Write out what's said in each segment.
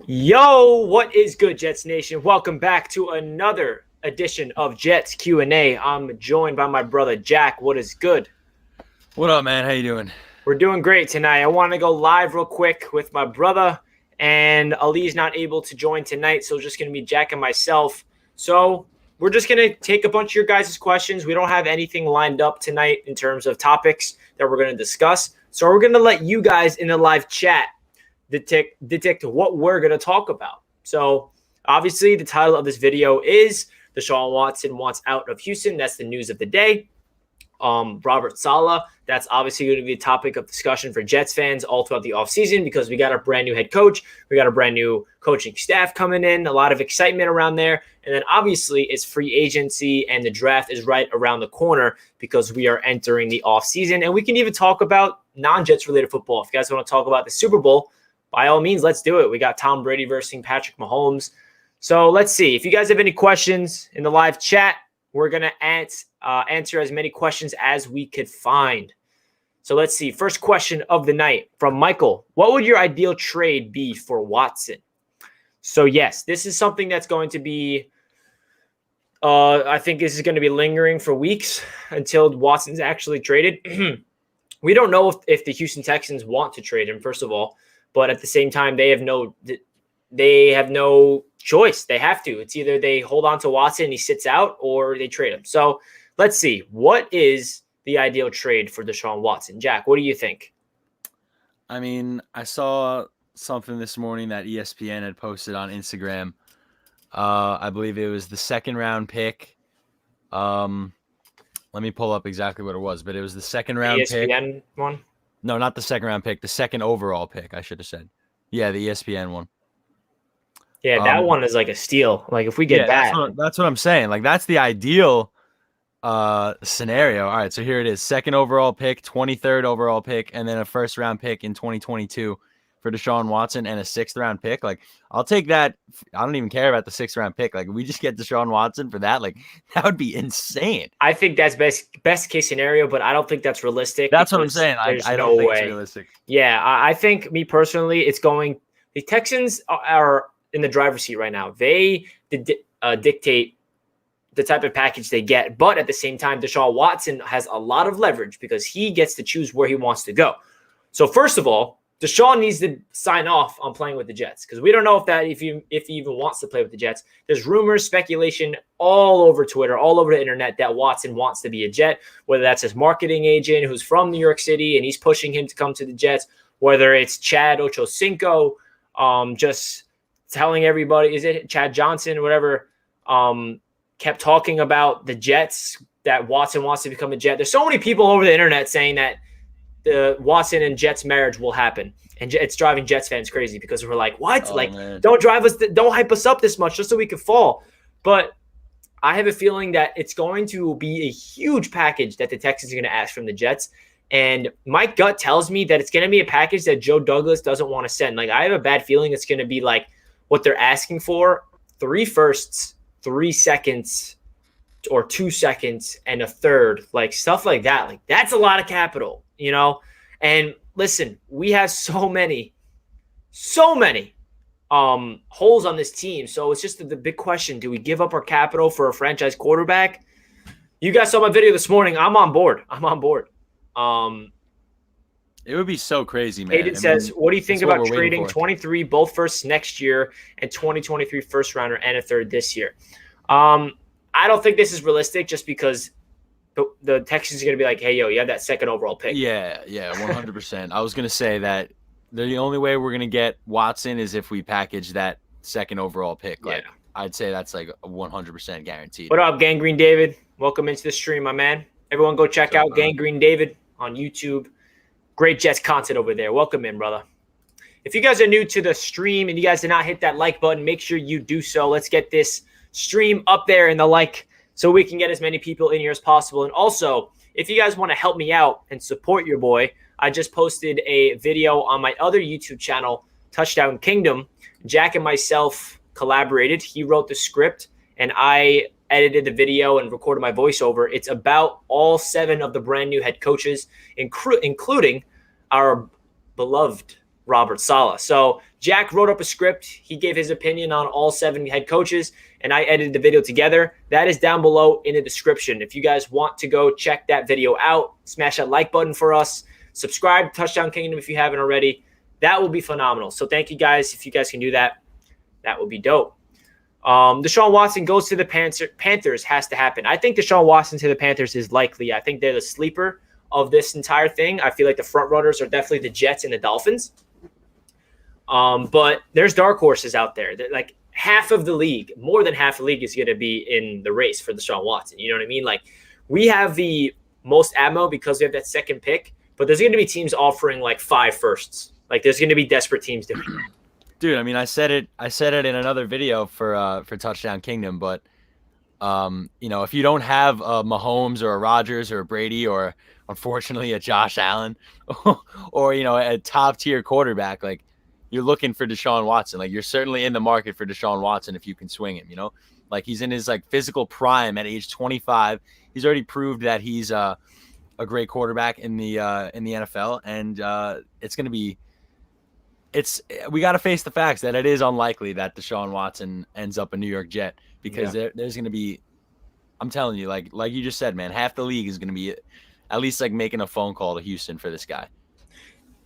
Yo, what is good, Jets Nation? Welcome back to another edition of Jets Q&A. I'm joined by my brother Jack. What is good? What up, man? How you doing? We're doing great tonight. I want to go live real quick with my brother, and Ali's not able to join tonight, so it's just going to be Jack and myself. So we're just going to take a bunch of your guys' questions. We don't have anything lined up tonight in terms of topics that we're going to discuss. So we're going to let you guys in the live chat detect what we're going to talk about. So obviously the title of this video is Deshaun Watson wants out of Houston. That's the news of the day. Robert Saleh, that's obviously going to be a topic of discussion for Jets fans all throughout the offseason because we got a brand new head coach. We got a brand new coaching staff coming in, a lot of excitement around there. And then obviously it's free agency and the draft is right around the corner because we are entering the offseason. And we can even talk about non-Jets related football. If you guys want to talk about the Super Bowl, by all means, let's do it. We got Tom Brady versus Patrick Mahomes. So let's see. If you guys have any questions in the live chat, we're going to answer as many questions as we could find. So let's see. First question of the night from Michael. What would your ideal trade be for Watson? So yes, this is something that's going to be, I think this is going to be lingering for weeks until Watson's actually traded. We don't know if the Houston Texans want to trade him, first of all. But at the same time, they have no choice. They have to. It's either they hold on to Watson and he sits out or they trade him. So let's see. What is the ideal trade for Deshaun Watson? Jack, what do you think? I mean, I saw something this morning that ESPN had posted on Instagram. I believe it was the second round pick. Let me pull up exactly what it was, but it was the second round pick. ESPN one? No, not the second round pick. The second overall pick, I should have said. Yeah, the ESPN one. Yeah, that one is like a steal. Like if we get that. That's what I'm saying. Like that's the ideal scenario. All right, so here it is. Second overall pick, 23rd overall pick, and then a first round pick in 2022 for Deshaun Watson and a 6th round pick. Like I'll take that. I don't even care about the 6th round pick. Like we just get Deshaun Watson for that. Like that would be insane. I think that's best case scenario, but I don't think that's realistic. That's what I'm saying. I don't think it's realistic. Yeah, I think me personally, the Texans are in the driver's seat right now. They dictate the type of package they get, but at the same time, Deshaun Watson has a lot of leverage because he gets to choose where he wants to go. So first of all, Deshaun needs to sign off on playing with the Jets because we don't know if he even wants to play with the Jets. There's rumors, speculation all over Twitter, all over the internet that Watson wants to be a Jet, whether that's his marketing agent who's from New York City and he's pushing him to come to the Jets, whether it's Chad Ochocinco, just telling everybody, is it Chad Johnson or whatever, kept talking about the Jets, that Watson wants to become a Jet. There's so many people over the internet saying that the Watson and Jets marriage will happen. And it's driving Jets fans crazy because we're like, what? Man. Don't hype us up this much just so we could fall. But I have a feeling that it's going to be a huge package that the Texans are going to ask from the Jets. And my gut tells me that it's going to be a package that Joe Douglas doesn't want to send. Like, I have a bad feeling it's going to be like what they're asking for, 3 firsts, 3 seconds, or 2 seconds, and a third, like stuff like that. Like, that's a lot of capital, you know? And listen, we have so many holes on this team. So it's just the big question. Do we give up our capital for a franchise quarterback? You guys saw my video this morning. I'm on board. It would be so crazy, man. Hayden says, what do you think about trading 23 both firsts next year and 2023 first rounder and a third this year? I don't think this is realistic just because the Texans are going to be like, hey, yo, you have that second overall pick. Yeah, 100%. I was going to say that the only way we're going to get Watson is if we package that second overall pick. Like, yeah. I'd say that's like 100% guaranteed. What up, Gangrene David? Welcome into the stream, my man. Everyone go check out Gangrene David on YouTube. Great Jets content over there. Welcome in, brother. If you guys are new to the stream and you guys did not hit that like button, make sure you do so. Let's get this stream up there in the like so we can get as many people in here as possible. And also, if you guys want to help me out and support your boy, I just posted a video on my other YouTube channel, Touchdown Kingdom. Jack and myself collaborated. He wrote the script, and I edited the video and recorded my voiceover. It's about all 7 of the brand new head coaches, including our beloved Robert Saleh. So Jack wrote up a script. He gave his opinion on all 7 head coaches, and I edited the video together. That is down below in the description. If you guys want to go check that video out, smash that like button for us. Subscribe to Touchdown Kingdom if you haven't already. That will be phenomenal. So thank you guys. If you guys can do that, that would be dope. Deshaun Watson goes to the Panthers has to happen. I think Deshaun Watson to the Panthers is likely. I think they're the sleeper of this entire thing. I feel like the front runners are definitely the Jets and the Dolphins. But there's dark horses out there. Like half of the league, more than half the league is going to be in the race for Deshaun Watson. You know what I mean? Like we have the most ammo because we have that second pick, but there's going to be teams offering like 5 firsts. Like there's going to be desperate teams doing that. Dude, I mean, I said it in another video for Touchdown Kingdom, but if you don't have a Mahomes or a Rodgers or a Brady or unfortunately a Josh Allen or a top tier quarterback, like you're looking for Deshaun Watson. Like you're certainly in the market for Deshaun Watson if you can swing him, like he's in his like physical prime at age 25. He's already proved that he's a great quarterback in the NFL, and it's going to be. We got to face the facts that it is unlikely that Deshaun Watson ends up a New York Jet because there's going to be, I'm telling you, like you just said, man, half the league is going to be at least like making a phone call to Houston for this guy.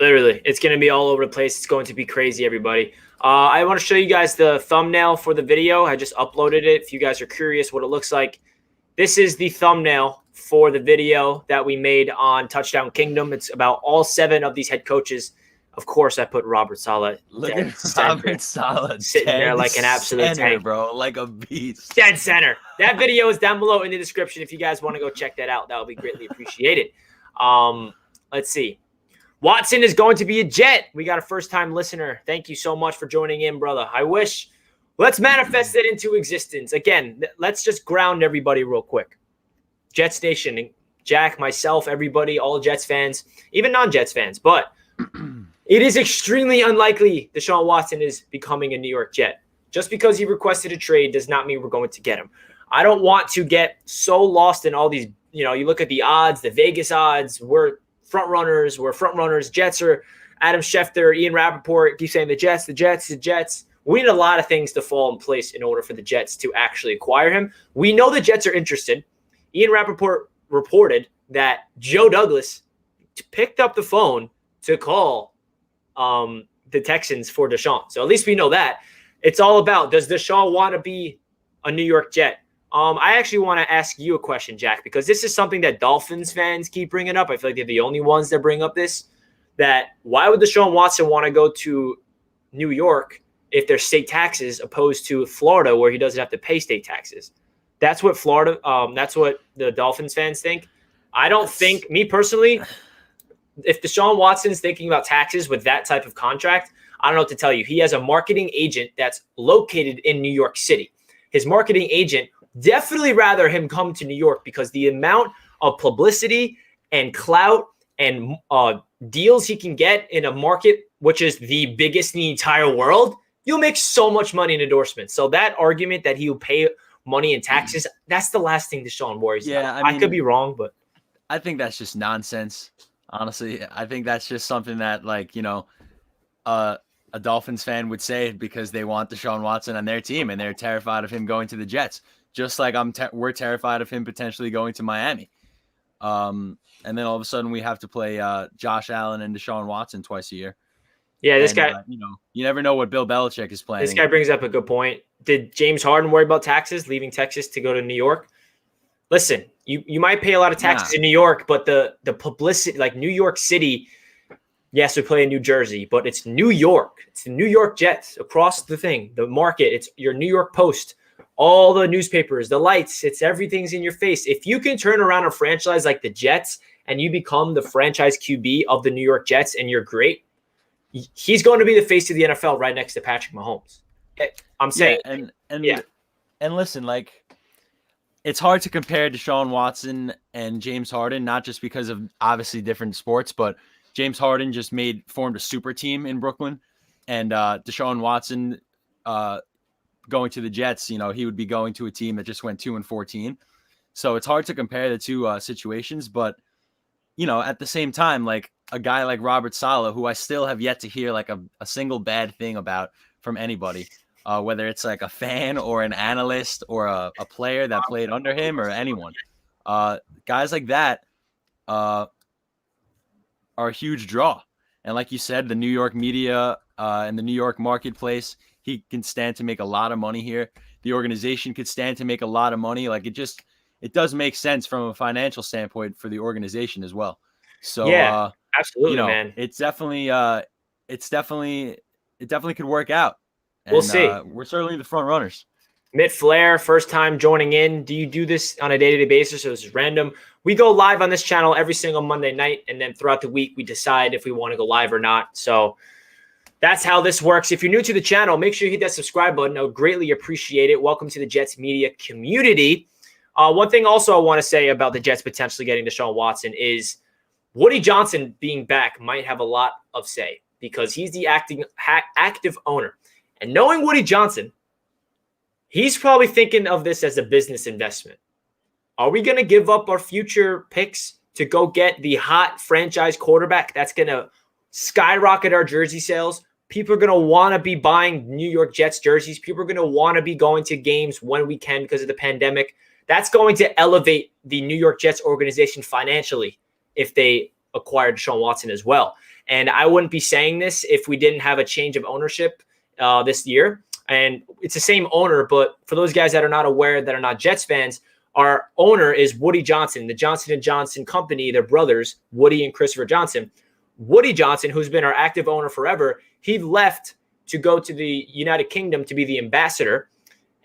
Literally, it's going to be all over the place. It's going to be crazy, everybody. I want to show you guys the thumbnail for the video. I just uploaded it. If you guys are curious what it looks like, this is the thumbnail for the video that we made on Touchdown Kingdom. It's about all 7 of these head coaches. Of course, I put Robert Saleh. Look at Robert Saleh sitting there like an absolute tank, bro, like a beast. Dead center. That video is down below in the description. If you guys want to go check that out, that would be greatly appreciated. Let's see. Watson is going to be a Jet. We got a first-time listener. Thank you so much for joining in, brother. I wish. Let's manifest it into existence. Again, let's just ground everybody real quick. Jets Nation, Jack, myself, everybody, all Jets fans, even non-Jets fans, but it is extremely unlikely Deshaun Watson is becoming a New York Jet. Just because he requested a trade does not mean we're going to get him. I don't want to get so lost in all these, you look at the odds, the Vegas odds, we're front runners. Jets are Adam Schefter, Ian Rappaport keep saying the Jets. We need a lot of things to fall in place in order for the Jets to actually acquire him. We know the Jets are interested. Ian Rappaport reported that Joe Douglas picked up the phone to call the Texans for Deshaun. So at least we know that. It's all about, does Deshaun want to be a New York Jet? I actually want to ask you a question, Jack, because this is something that Dolphins fans keep bringing up. I feel like they're the only ones that bring up this, that why would Deshaun Watson want to go to New York if there's state taxes opposed to Florida where he doesn't have to pay state taxes? That's what that's what the Dolphins fans think. I don't think, me personally, if Deshaun Watson's thinking about taxes with that type of contract, I don't know what to tell you. He has a marketing agent that's located in New York City. His marketing agent definitely rather him come to New York because the amount of publicity and clout and deals he can get in a market which is the biggest in the entire world, you'll make so much money in endorsements. So that argument that he'll pay money in taxes, that's the last thing Deshaun worries about. I could be wrong, but I think that's just nonsense. Honestly, I think that's just something that, a Dolphins fan would say because they want Deshaun Watson on their team and they're terrified of him going to the Jets, just like we're terrified of him potentially going to Miami. And then all of a sudden we have to play Josh Allen and Deshaun Watson twice a year. Yeah, this guy. You never know what Bill Belichick is planning. This guy brings up a good point. Did James Harden worry about taxes, leaving Texas to go to New York? Listen, you might pay a lot of taxes in New York, but the publicity, like New York City, yes, we play in New Jersey, but it's New York. It's the New York Jets across the thing, the market. It's your New York Post, all the newspapers, the lights. It's everything's in your face. If you can turn around a franchise like the Jets and you become the franchise QB of the New York Jets and you're great, he's going to be the face of the NFL right next to Patrick Mahomes. I'm saying, and listen, it's hard to compare Deshaun Watson and James Harden, not just because of obviously different sports, but James Harden just formed a super team in Brooklyn, and Deshaun Watson going to the Jets, he would be going to a team that just went 2-14. So it's hard to compare the two situations, but at the same time, a guy like Robert Saleh, who I still have yet to hear like a single bad thing about from anybody, whether it's like a fan or an analyst or a player that played under him or anyone. Guys like that are a huge draw. And like you said, the New York media and the New York marketplace, he can stand to make a lot of money here. The organization could stand to make a lot of money. Like it does make sense from a financial standpoint for the organization as well. So Yeah, absolutely, man. it definitely could work out. And We'll see. We're certainly the front runners. Mitt Flair, first time joining in. Do you do this on a day-to-day basis, or is this random? We go live on this channel every single Monday night, and then throughout the week, we decide if we want to go live or not. So that's how this works. If you're new to the channel, make sure you hit that subscribe button. I would greatly appreciate it. Welcome to the Jets media community. One thing also I want to say about the Jets potentially getting Deshaun Watson is Woody Johnson being back might have a lot of say because he's the active owner. And knowing Woody Johnson, he's probably thinking of this as a business investment. Are we going to give up our future picks to go get the hot franchise quarterback that's going to skyrocket our jersey sales? People are going to want to be buying New York Jets jerseys. People are going to want to be going to games when we can because of the pandemic. That's going to elevate the New York Jets organization financially if they acquired Deshaun Watson as well. And I wouldn't be saying this if we didn't have a change of ownership this year. And it's the same owner, but for those guys that are not aware, that are not Jets fans, our owner is Woody Johnson, the Johnson & Johnson company, their brothers, Woody and Christopher Johnson. Woody Johnson, who's been our active owner forever, he left to go to the United Kingdom to be the ambassador,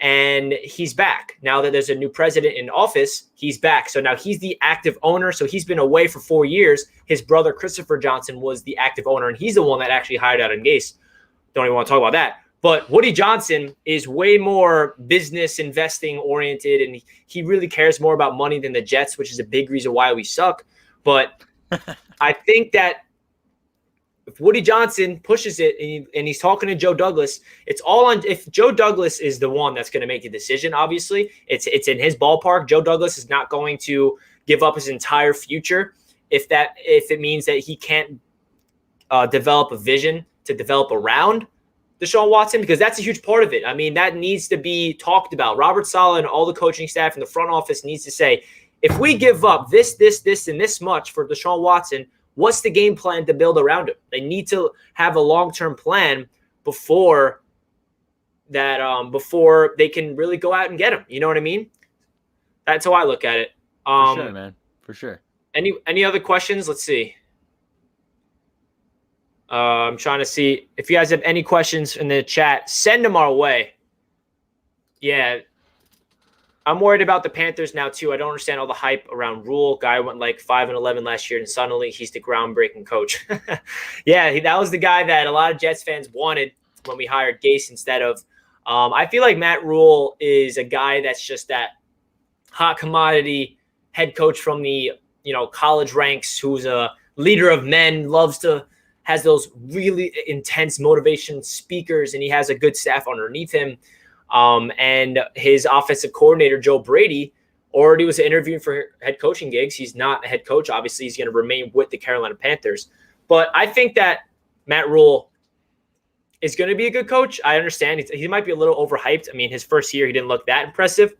and he's back. Now that there's a new president in office, he's back. So now he's the active owner, so he's been away for 4 years. His brother, Christopher Johnson, was the active owner, and he's the one that actually hired out on Gase. Don't even want to talk about that. But Woody Johnson is way more business investing oriented, and he really cares more about money than the Jets, which is a big reason why we suck. But I think that if Woody Johnson pushes it and he's talking to Joe Douglas, it's all on. If Joe Douglas is the one that's going to make the decision, obviously it's in his ballpark. Joe Douglas is not going to give up his entire future if it means that he can't develop a vision to develop around Deshaun Watson, because that's a huge part of it. I mean, that needs to be talked about. Robert Saleh and all the coaching staff in the front office needs to say, if we give up this, and this much for Deshaun Watson, what's the game plan to build around him? They need to have a long-term plan before they can really go out and get him. You know what I mean? That's how I look at it. For sure, man. For sure. Any other questions? Let's see. I'm trying to see if you guys have any questions in the chat. Send them our way. Yeah. I'm worried about the Panthers now, too. I don't understand all the hype around Rule. Guy went like 5-11 last year, and suddenly he's the groundbreaking coach. Yeah, that was the guy that a lot of Jets fans wanted when we hired Gase instead of. I feel like Matt Rule is a guy that's just that hot commodity head coach from the college ranks, who's a leader of men, has those really intense motivation speakers, and he has a good staff underneath him. And his offensive coordinator, Joe Brady, already was interviewing for head coaching gigs. He's not a head coach. Obviously, he's going to remain with the Carolina Panthers. But I think that Matt Rule is going to be a good coach. I understand he might be a little overhyped. I mean, his first year, he didn't look that impressive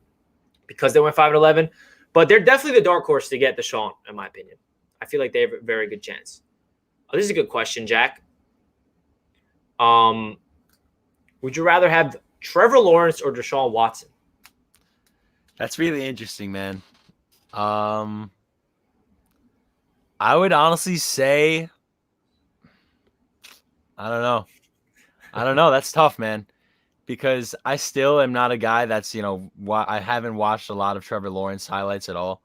because they went 5-11. But they're definitely the dark horse to get Deshaun, in my opinion. I feel like they have a very good chance. Oh, this is a good question, Jack. Would you rather have Trevor Lawrence or Deshaun Watson? That's really interesting, man. I would honestly say, I don't know. That's tough, man, because I still am not a guy that's, I haven't watched a lot of Trevor Lawrence highlights at all.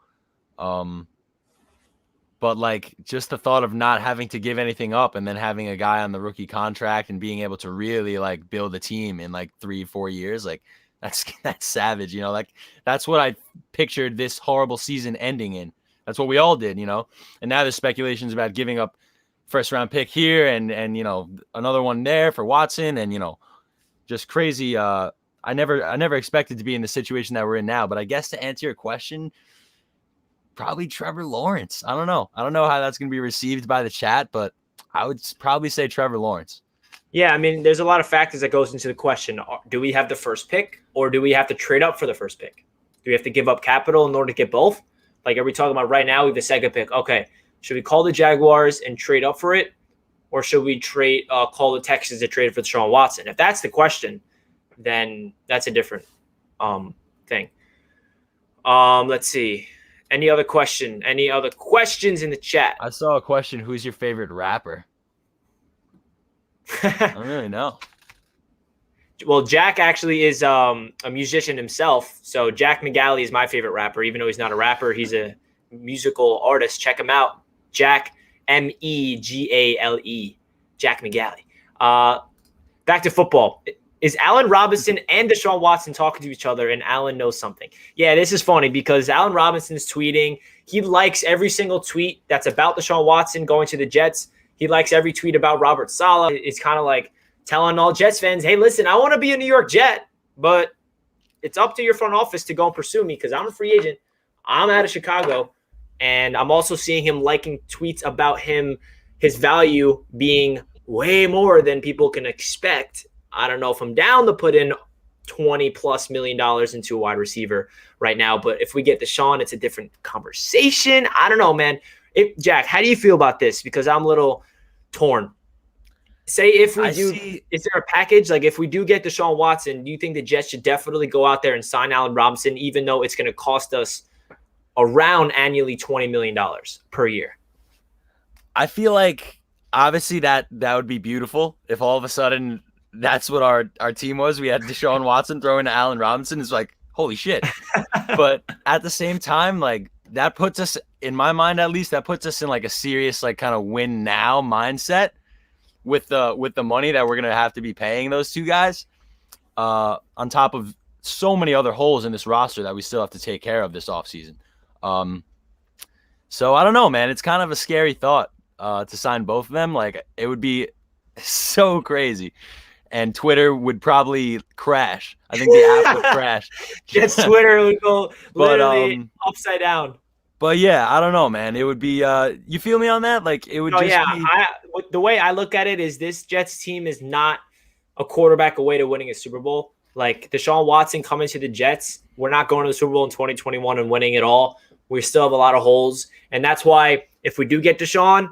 But like just the thought of not having to give anything up and then having a guy on the rookie contract and being able to really like build a team in like 3-4 years, like that's savage, like that's what I pictured this horrible season ending in. That's what we all did, And now there's speculations about giving up first round pick here and another one there for Watson and just crazy. I never expected to be in the situation that we're in now, but I guess to answer your question, probably Trevor Lawrence. I don't know. I don't know how that's going to be received by the chat, but I would probably say Trevor Lawrence. Yeah, I mean, there's a lot of factors that goes into the question. Do we have the first pick, or do we have to trade up for the first pick? Do we have to give up capital in order to get both? Like, are we talking about right now we have the second pick? Okay, should we call the Jaguars and trade up for it, or should we call the Texans to trade for Deshaun Watson? If that's the question, then that's a different thing. Let's see. Any other questions in the chat? I saw a question. Who's your favorite rapper? I don't really know. Well, Jack actually is a musician himself. So Jack McGalley is my favorite rapper, even though he's not a rapper. He's a musical artist. Check him out. Jack, Megale. Jack McGalley. Back to football. Is Allen Robinson and Deshaun Watson talking to each other, and Allen knows something? Yeah, this is funny because Allen Robinson's tweeting. He likes every single tweet that's about Deshaun Watson going to the Jets. He likes every tweet about Robert Saleh. It's kind of like telling all Jets fans, hey, listen, I want to be a New York Jet, but it's up to your front office to go and pursue me because I'm a free agent. I'm out of Chicago, and I'm also seeing him liking tweets about his value being way more than people can expect. I don't know if I'm down to put in $20+ million into a wide receiver right now, but if we get Deshaun, it's a different conversation. I don't know, man. Jack, how do you feel about this? Because I'm a little torn. Say if we is there a package? Like if we do get Deshaun Watson, do you think the Jets should definitely go out there and sign Allen Robinson, even though it's going to cost us around annually $20 million per year? I feel like obviously that would be beautiful if all of a sudden that's what our team was. We had Deshaun Watson throwing to Allen Robinson. It's like, holy shit. But at the same time, like that puts us, in my mind at least, that puts us in like a serious like kind of win now mindset with the money that we're gonna have to be paying those two guys, on top of so many other holes in this roster that we still have to take care of this offseason. So I don't know, man. It's kind of a scary thought to sign both of them. Like it would be so crazy. And Twitter would probably crash. I think the app would crash. Jets Twitter would go literally upside down. But yeah, I don't know, man. It would be you feel me on that? Like it would the way I look at it is this Jets team is not a quarterback away to winning a Super Bowl. Like Deshaun Watson coming to the Jets, we're not going to the Super Bowl in 2021 and winning it all. We still have a lot of holes. And that's why if we do get Deshaun,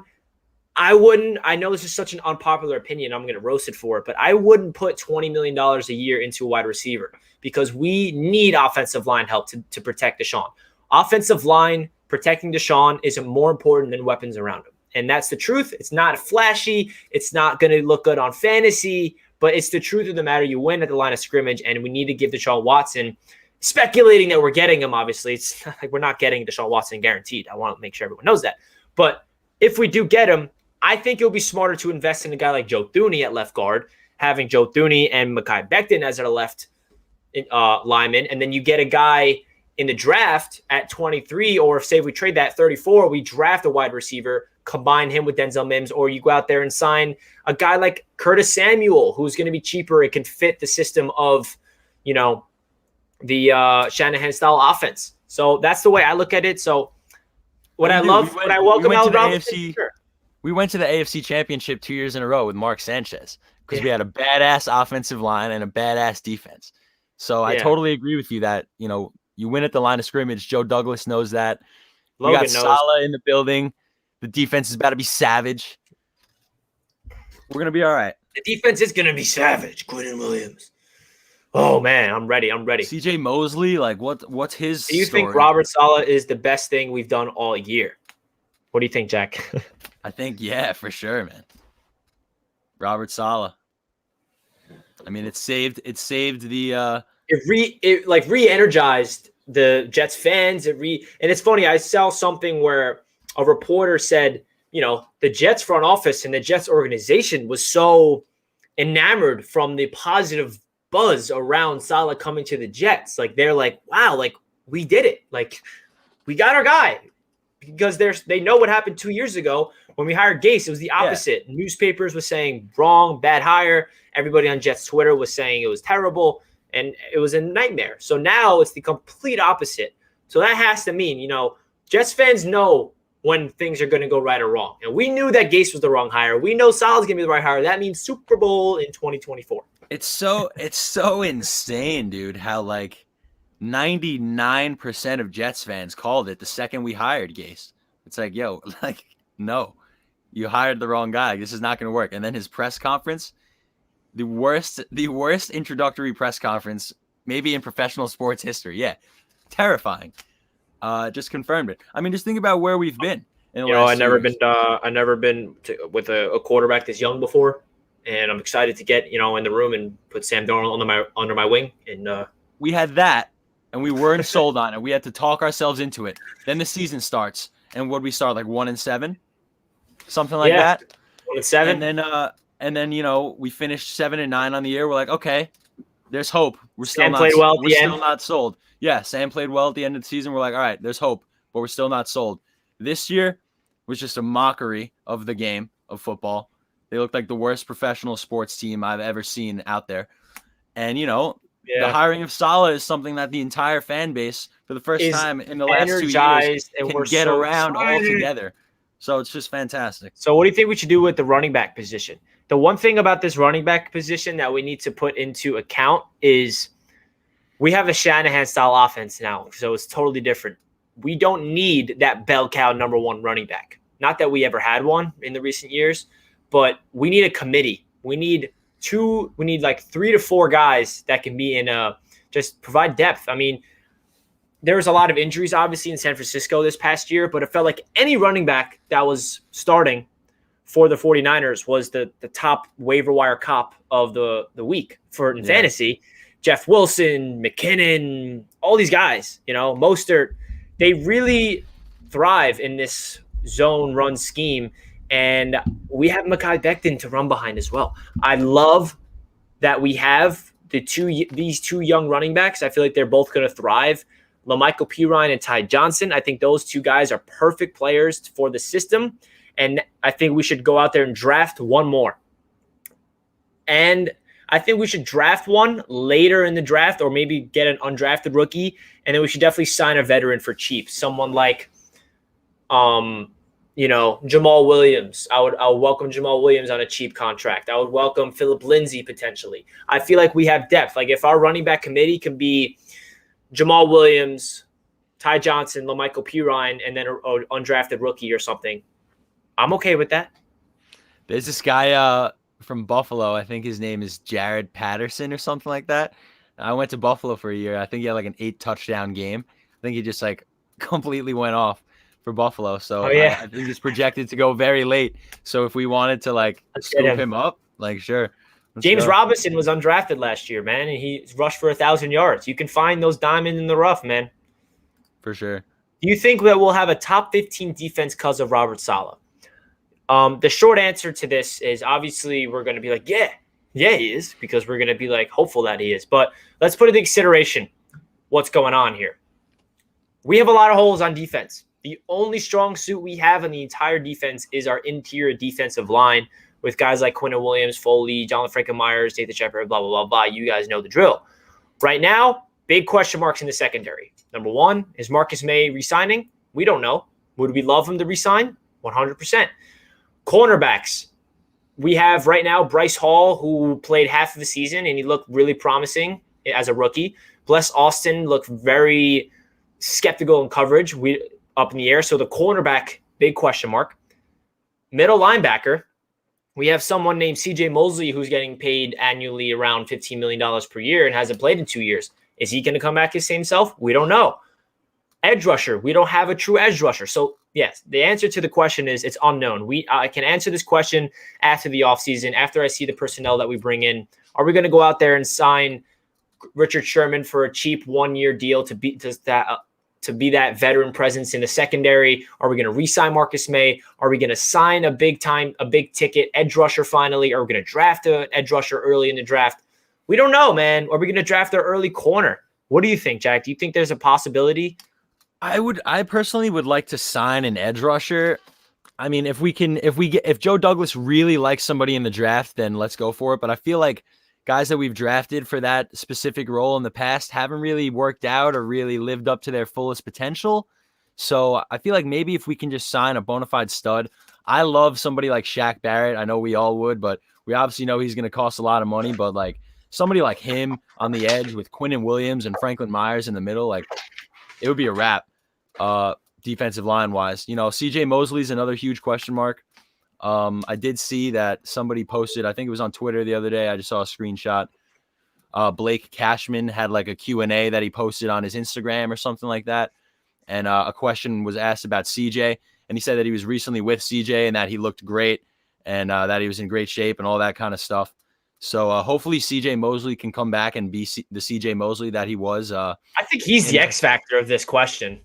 I know this is such an unpopular opinion. I'm going to roast it for it, but I wouldn't put $20 million a year into a wide receiver because we need offensive line help to protect Deshaun. Offensive line protecting Deshaun is more important than weapons around him. And that's the truth. It's not flashy. It's not going to look good on fantasy, but it's the truth of the matter. You win at the line of scrimmage, and we need to give Deshaun Watson, speculating that we're getting him, obviously. It's not like we're not getting Deshaun Watson guaranteed. I want to make sure everyone knows that. But if we do get him, I think it'll be smarter to invest in a guy like Joe Thuney at left guard, having Joe Thuney and Mekhi Becton as our left lineman, and then you get a guy in the draft at 23, or if, say, we trade that 34, we draft a wide receiver, combine him with Denzel Mims, or you go out there and sign a guy like Curtis Samuel, who's going to be cheaper. It can fit the system of, the Shanahan-style offense. So that's the way I look at it. So when I welcome Allen Robinson, sure. We went to the AFC Championship 2 years in a row with Mark Sanchez because we had a badass offensive line and a badass defense. So I totally agree with you that, you win at the line of scrimmage. Joe Douglas knows that. We got Saleh in the building. The defense is about to be savage. We're going to be all right. The defense is going to be savage. Quinnen Williams. Oh, man, I'm ready. CJ Mosley, like what's his Do you story? Think Robert Saleh is the best thing we've done all year? What do you think, Jack? I think, yeah, for sure, man. Robert Saleh. I mean, it saved the It re-energized the Jets fans. And it's funny, I saw something where a reporter said, the Jets front office and the Jets organization was so enamored from the positive buzz around Saleh coming to the Jets. Like they're like, wow, like we did it. Like we got our guy. Because they know what happened 2 years ago when we hired Gase. It was the opposite. Yeah. Newspapers were saying wrong, bad hire. Everybody on Jets Twitter was saying it was terrible, and it was a nightmare. So now it's the complete opposite. So that has to mean, Jets fans know when things are going to go right or wrong. And we knew that Gase was the wrong hire. We know Saleh's going to be the right hire. That means Super Bowl in 2024. It's so insane, dude, how like 99% of Jets fans called it the second we hired Gase. It's like, yo, like, no, you hired the wrong guy. This is not going to work. And then his press conference, the worst introductory press conference maybe in professional sports history. Yeah, terrifying. Just confirmed it. I mean, just think about where we've been. I've never been with a quarterback this young before, and I'm excited to get in the room and put Sam Darnold under my wing. And we had that, and we weren't sold on it. We had to talk ourselves into it. Then the season starts, and what we start like 1-7, something like that. 1-7, and then we finished 7-9 on the year. We're like, okay, there's hope. We're still Sam played well at the end. Still not sold. Yeah, Sam played well at the end of the season. We're like, all right, there's hope, but we're still not sold. This year was just a mockery of the game of football. They looked like the worst professional sports team I've ever seen out there. And, the hiring of Saleh is something that the entire fan base, for the first time in the last 2 years, can get around all together. So it's just fantastic. So what do you think we should do with the running back position? The one thing about this running back position that we need to put into account is we have a Shanahan-style offense now, so it's totally different. We don't need that bell cow number one running back. Not that we ever had one in the recent years, but we need a committee. We need like 3 to 4 guys that can be just provide depth. I mean, there was a lot of injuries, obviously, in San Francisco this past year, but it felt like any running back that was starting for the 49ers was the top waiver wire cop of the week in fantasy. Jeff Wilson, McKinnon, all these guys, Mostert, they really thrive in this zone run scheme. And we have Mekhi Becton to run behind as well. I love that we have these two young running backs. I feel like they're both going to thrive. LaMichael Pirine and Ty Johnson. I think those two guys are perfect players for the system. And I think we should go out there and draft one more. And I think we should draft one later in the draft, or maybe get an undrafted rookie. And then we should definitely sign a veteran for cheap. Someone like, Jamal Williams. I would welcome Jamal Williams on a cheap contract. I would welcome Philip Lindsay potentially. I feel like we have depth. Like if our running back committee can be Jamal Williams, Ty Johnson, LaMichael Pirine, and then an undrafted rookie or something, I'm okay with that. There's this guy from Buffalo. I think his name is Jared Patterson or something like that. I went to Buffalo for a year. I think he had like an 8-touchdown game. I think he just like completely went off for Buffalo. So I think he's projected to go very late. So if we wanted to like scoop him up, like sure. James Robinson was undrafted last year, man, and he rushed for 1,000 yards. You can find those diamonds in the rough, man. For sure. Do you think that we'll have a top 15 defense because of Robert Saleh? The short answer to this is obviously we're going to be like, yeah, he is, because we're going to be like hopeful that he is. But let's put into consideration what's going on here. We have a lot of holes on defense. The only strong suit we have in the entire defense is our interior defensive line with guys like Quinnen Williams, Foley, Jonathan Franklin-Myers, Nathan Shepard, blah, blah, blah, blah. You guys know the drill. Right now, big question marks in the secondary. Number one, is Marcus May re-signing? We don't know. Would we love him to re-sign? 100%. Cornerbacks. We have right now Bryce Hall, who played half of the season, and he looked really promising as a rookie. Bless Austin looked very skeptical in coverage. Up in the air. So the cornerback, big question mark. Middle linebacker, we have someone named CJ Mosley who's getting paid annually around $15 million per year and hasn't played in 2 years. Is he going to come back his same self? We don't know. Edge rusher, we don't have a true edge rusher. So yes, the answer to the question is it's unknown. I can answer this question after the offseason, after I see the personnel that we bring in. Are we going to go out there and sign Richard Sherman for a cheap 1-year deal to be that veteran presence in the secondary? Are we going to re-sign Marcus May? Are we going to sign a big ticket edge rusher finally? Are we going to draft an edge rusher early in the draft? We don't know, man. Are we going to draft their early corner? What do you think, Jack? Do you think there's a possibility? I personally would like to sign an edge rusher. I mean, if Joe Douglas really likes somebody in the draft, then let's go for it. But I feel like guys that we've drafted for that specific role in the past haven't really worked out or really lived up to their fullest potential. So I feel like maybe if we can just sign a bona fide stud, I love somebody like Shaq Barrett. I know we all would, but we obviously know he's going to cost a lot of money. But like somebody like him on the edge with Quinnen Williams and Franklin Myers in the middle, like it would be a wrap. Defensive line wise, CJ Mosley's another huge question mark. I did see that somebody posted, I think it was on Twitter the other day. I just saw a screenshot. Blake Cashman had like a Q&A that he posted on his Instagram or something like that. And a question was asked about CJ, and he said that he was recently with CJ and that he looked great and that he was in great shape and all that kind of stuff. So hopefully CJ Mosley can come back and be the CJ Mosley that he was. I think he's the X factor of this question.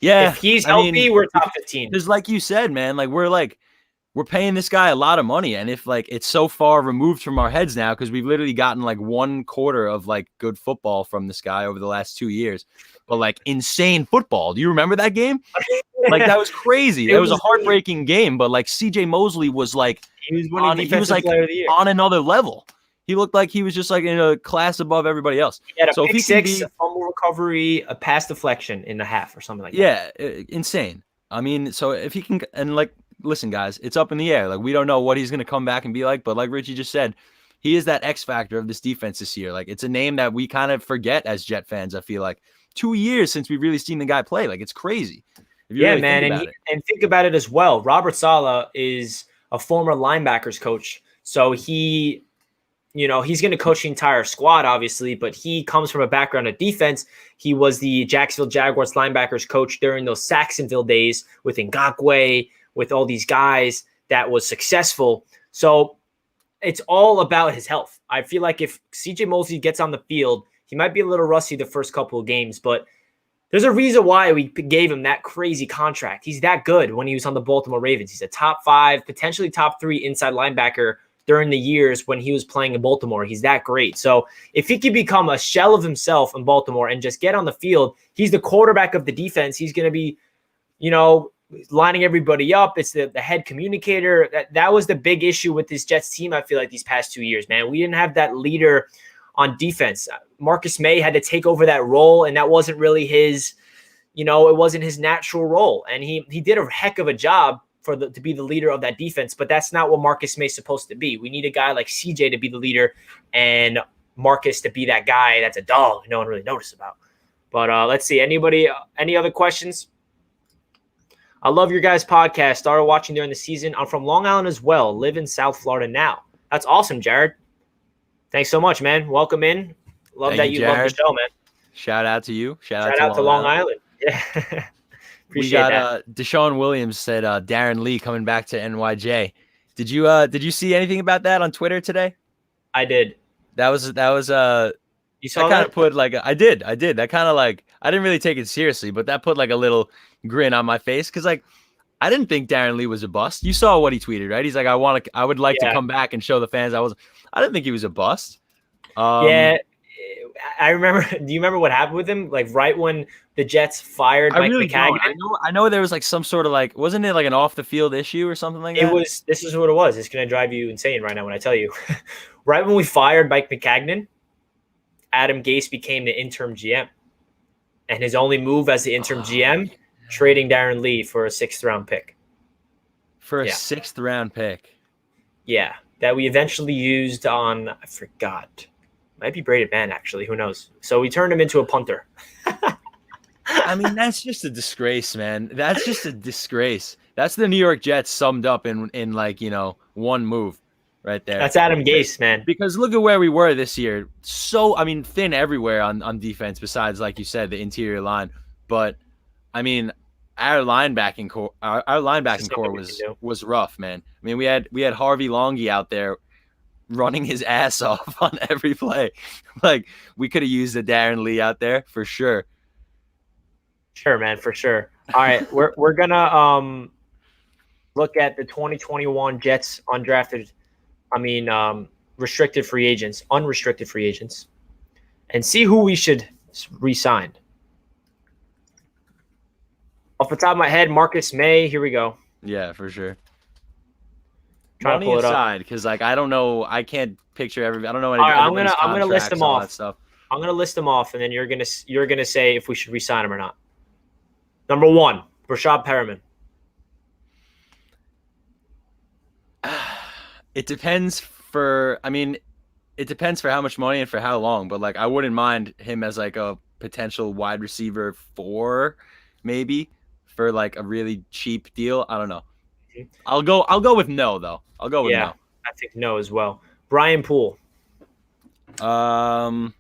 Yeah. If he's healthy, we're top 15. Because like you said, man, like we're paying this guy a lot of money. And if like it's so far removed from our heads now, because we've literally gotten like 1/4 of like good football from this guy over the last 2 years, but like insane football. Do you remember that game? Like that was crazy. It was a heartbreaking game, but like CJ Mosley was like, he was winning defensive player of the year on another level. He looked like he was just like in a class above everybody else. He had a pick six, a fumble recovery, a pass deflection in the half or something like that. Yeah, insane. I mean, so if he can, and like, listen, guys, it's up in the air. Like, we don't know what he's going to come back and be like, but like Richie just said, he is that X factor of this defense this year. Like, it's a name that we kind of forget as Jet fans, I feel like. 2 years since we've really seen the guy play. Like, it's crazy. Yeah, really man, and think about it as well. Robert Saleh is a former linebackers coach, so he's going to coach the entire squad, obviously, but he comes from a background of defense. He was the Jacksonville Jaguars linebackers coach during those Saxonville days with Ngakoue, with all these guys that was successful. So it's all about his health. I feel like if CJ Mosley gets on the field, he might be a little rusty the first couple of games, but there's a reason why we gave him that crazy contract. He's that good when he was on the Baltimore Ravens. He's a top 5, potentially top 3 inside linebacker during the years when he was playing in Baltimore. He's that great. So if he could become a shell of himself in Baltimore and just get on the field, he's the quarterback of the defense. He's going to be, lining everybody up. It's the head communicator. That was the big issue with this Jets team, I feel like, these past 2 years, man. We didn't have that leader on defense. Marcus May had to take over that role, and that wasn't really his, it wasn't his natural role. And he did a heck of a job to be the leader of that defense, but that's not what Marcus May is supposed to be. We need a guy like CJ to be the leader and Marcus to be that guy that's a dog no one really noticed about. But let's see. Any other questions? I love your guys' podcast. Started watching during the season. I'm from Long Island as well. Live in South Florida now. That's awesome, Jared. Thanks so much, man. Welcome in. Love that you love the show, man. Shout out to you. Shout out to Long Island. Yeah. Appreciate that. Deshaun Williams said Darren Lee coming back to NYJ. Did you see anything about that on Twitter today? I did. That was you saw that? Kind of put like I did. That kind of like I didn't really take it seriously, but that put like a little grin on my face because like I didn't think Darren Lee was a bust. You saw what he tweeted, right? He's like, I would like to come back and show the fans I didn't think he was a bust. Yeah. I remember. Do you remember what happened with him? Like right when the Jets fired Mike McCagnon. I know there was like some sort of like, wasn't it like an off the field issue or something like that? This is what it was. It's going to drive you insane right now when I tell you. Right when we fired Mike McCagnon, Adam Gase became the interim GM, and his only move as the interim GM, trading Darren Lee for a 6th round pick. For a 6th round pick. Yeah, that we eventually used on. I forgot. Might be Braden Mann, actually. Who knows? So we turned him into a punter. I mean, that's just a disgrace, man. That's just a disgrace. That's the New York Jets summed up in like, one move right there. That's Adam Gase, man. Because look at where we were this year. So, I mean, thin everywhere on defense besides, like you said, the interior line. But, I mean, our linebacking core was rough, man. I mean, we had Harvey Longy out there running his ass off on every play. Like, we could have used a Darren Lee out there for sure. Sure, man, for sure. All right, we're gonna look at the 2021 Jets undrafted, unrestricted free agents, and see who we should re-sign. Off the top of my head, Marcus May. Here we go. Yeah, for sure. Trying to pull it up because like I don't know, I can't picture everybody. I don't know any. All right, I'm gonna list them off. I'm gonna list them off, and then you're gonna say if we should re-sign them or not. Number 1, Rashad Perriman. It depends for how much money and for how long, but like I wouldn't mind him as like a potential wide receiver 4, maybe for like a really cheap deal. I don't know. I'll go with no though. I'll go with no. I think no as well. Brian Poole. I'll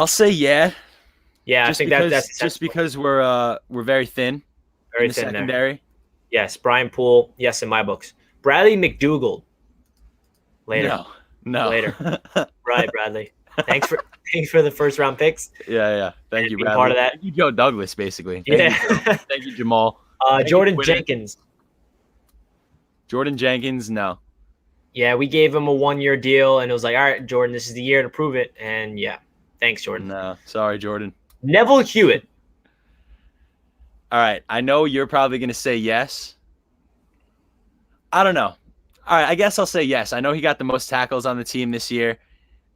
say yeah. Yeah, just I think because, that's just because we're very thin very in the thin secondary. There. Yes, Brian Poole. Yes, in my books. Bradley McDougald. Later. No. Later. Right, Bradley. Thanks for the first round picks. Yeah. Thank you, Bradley. Part of that. Thank you, Joe Douglas, basically. Thank you, Jamal. Jordan Jenkins. Jordan Jenkins, no. Yeah, we gave him a 1-year deal, and it was like, all right, Jordan, this is the year to prove it. And yeah, thanks, Jordan. No, sorry, Jordan. Neville Hewitt. All right, I know you're probably going to say yes. I don't know. All right, I guess I'll say yes. I know he got the most tackles on the team this year.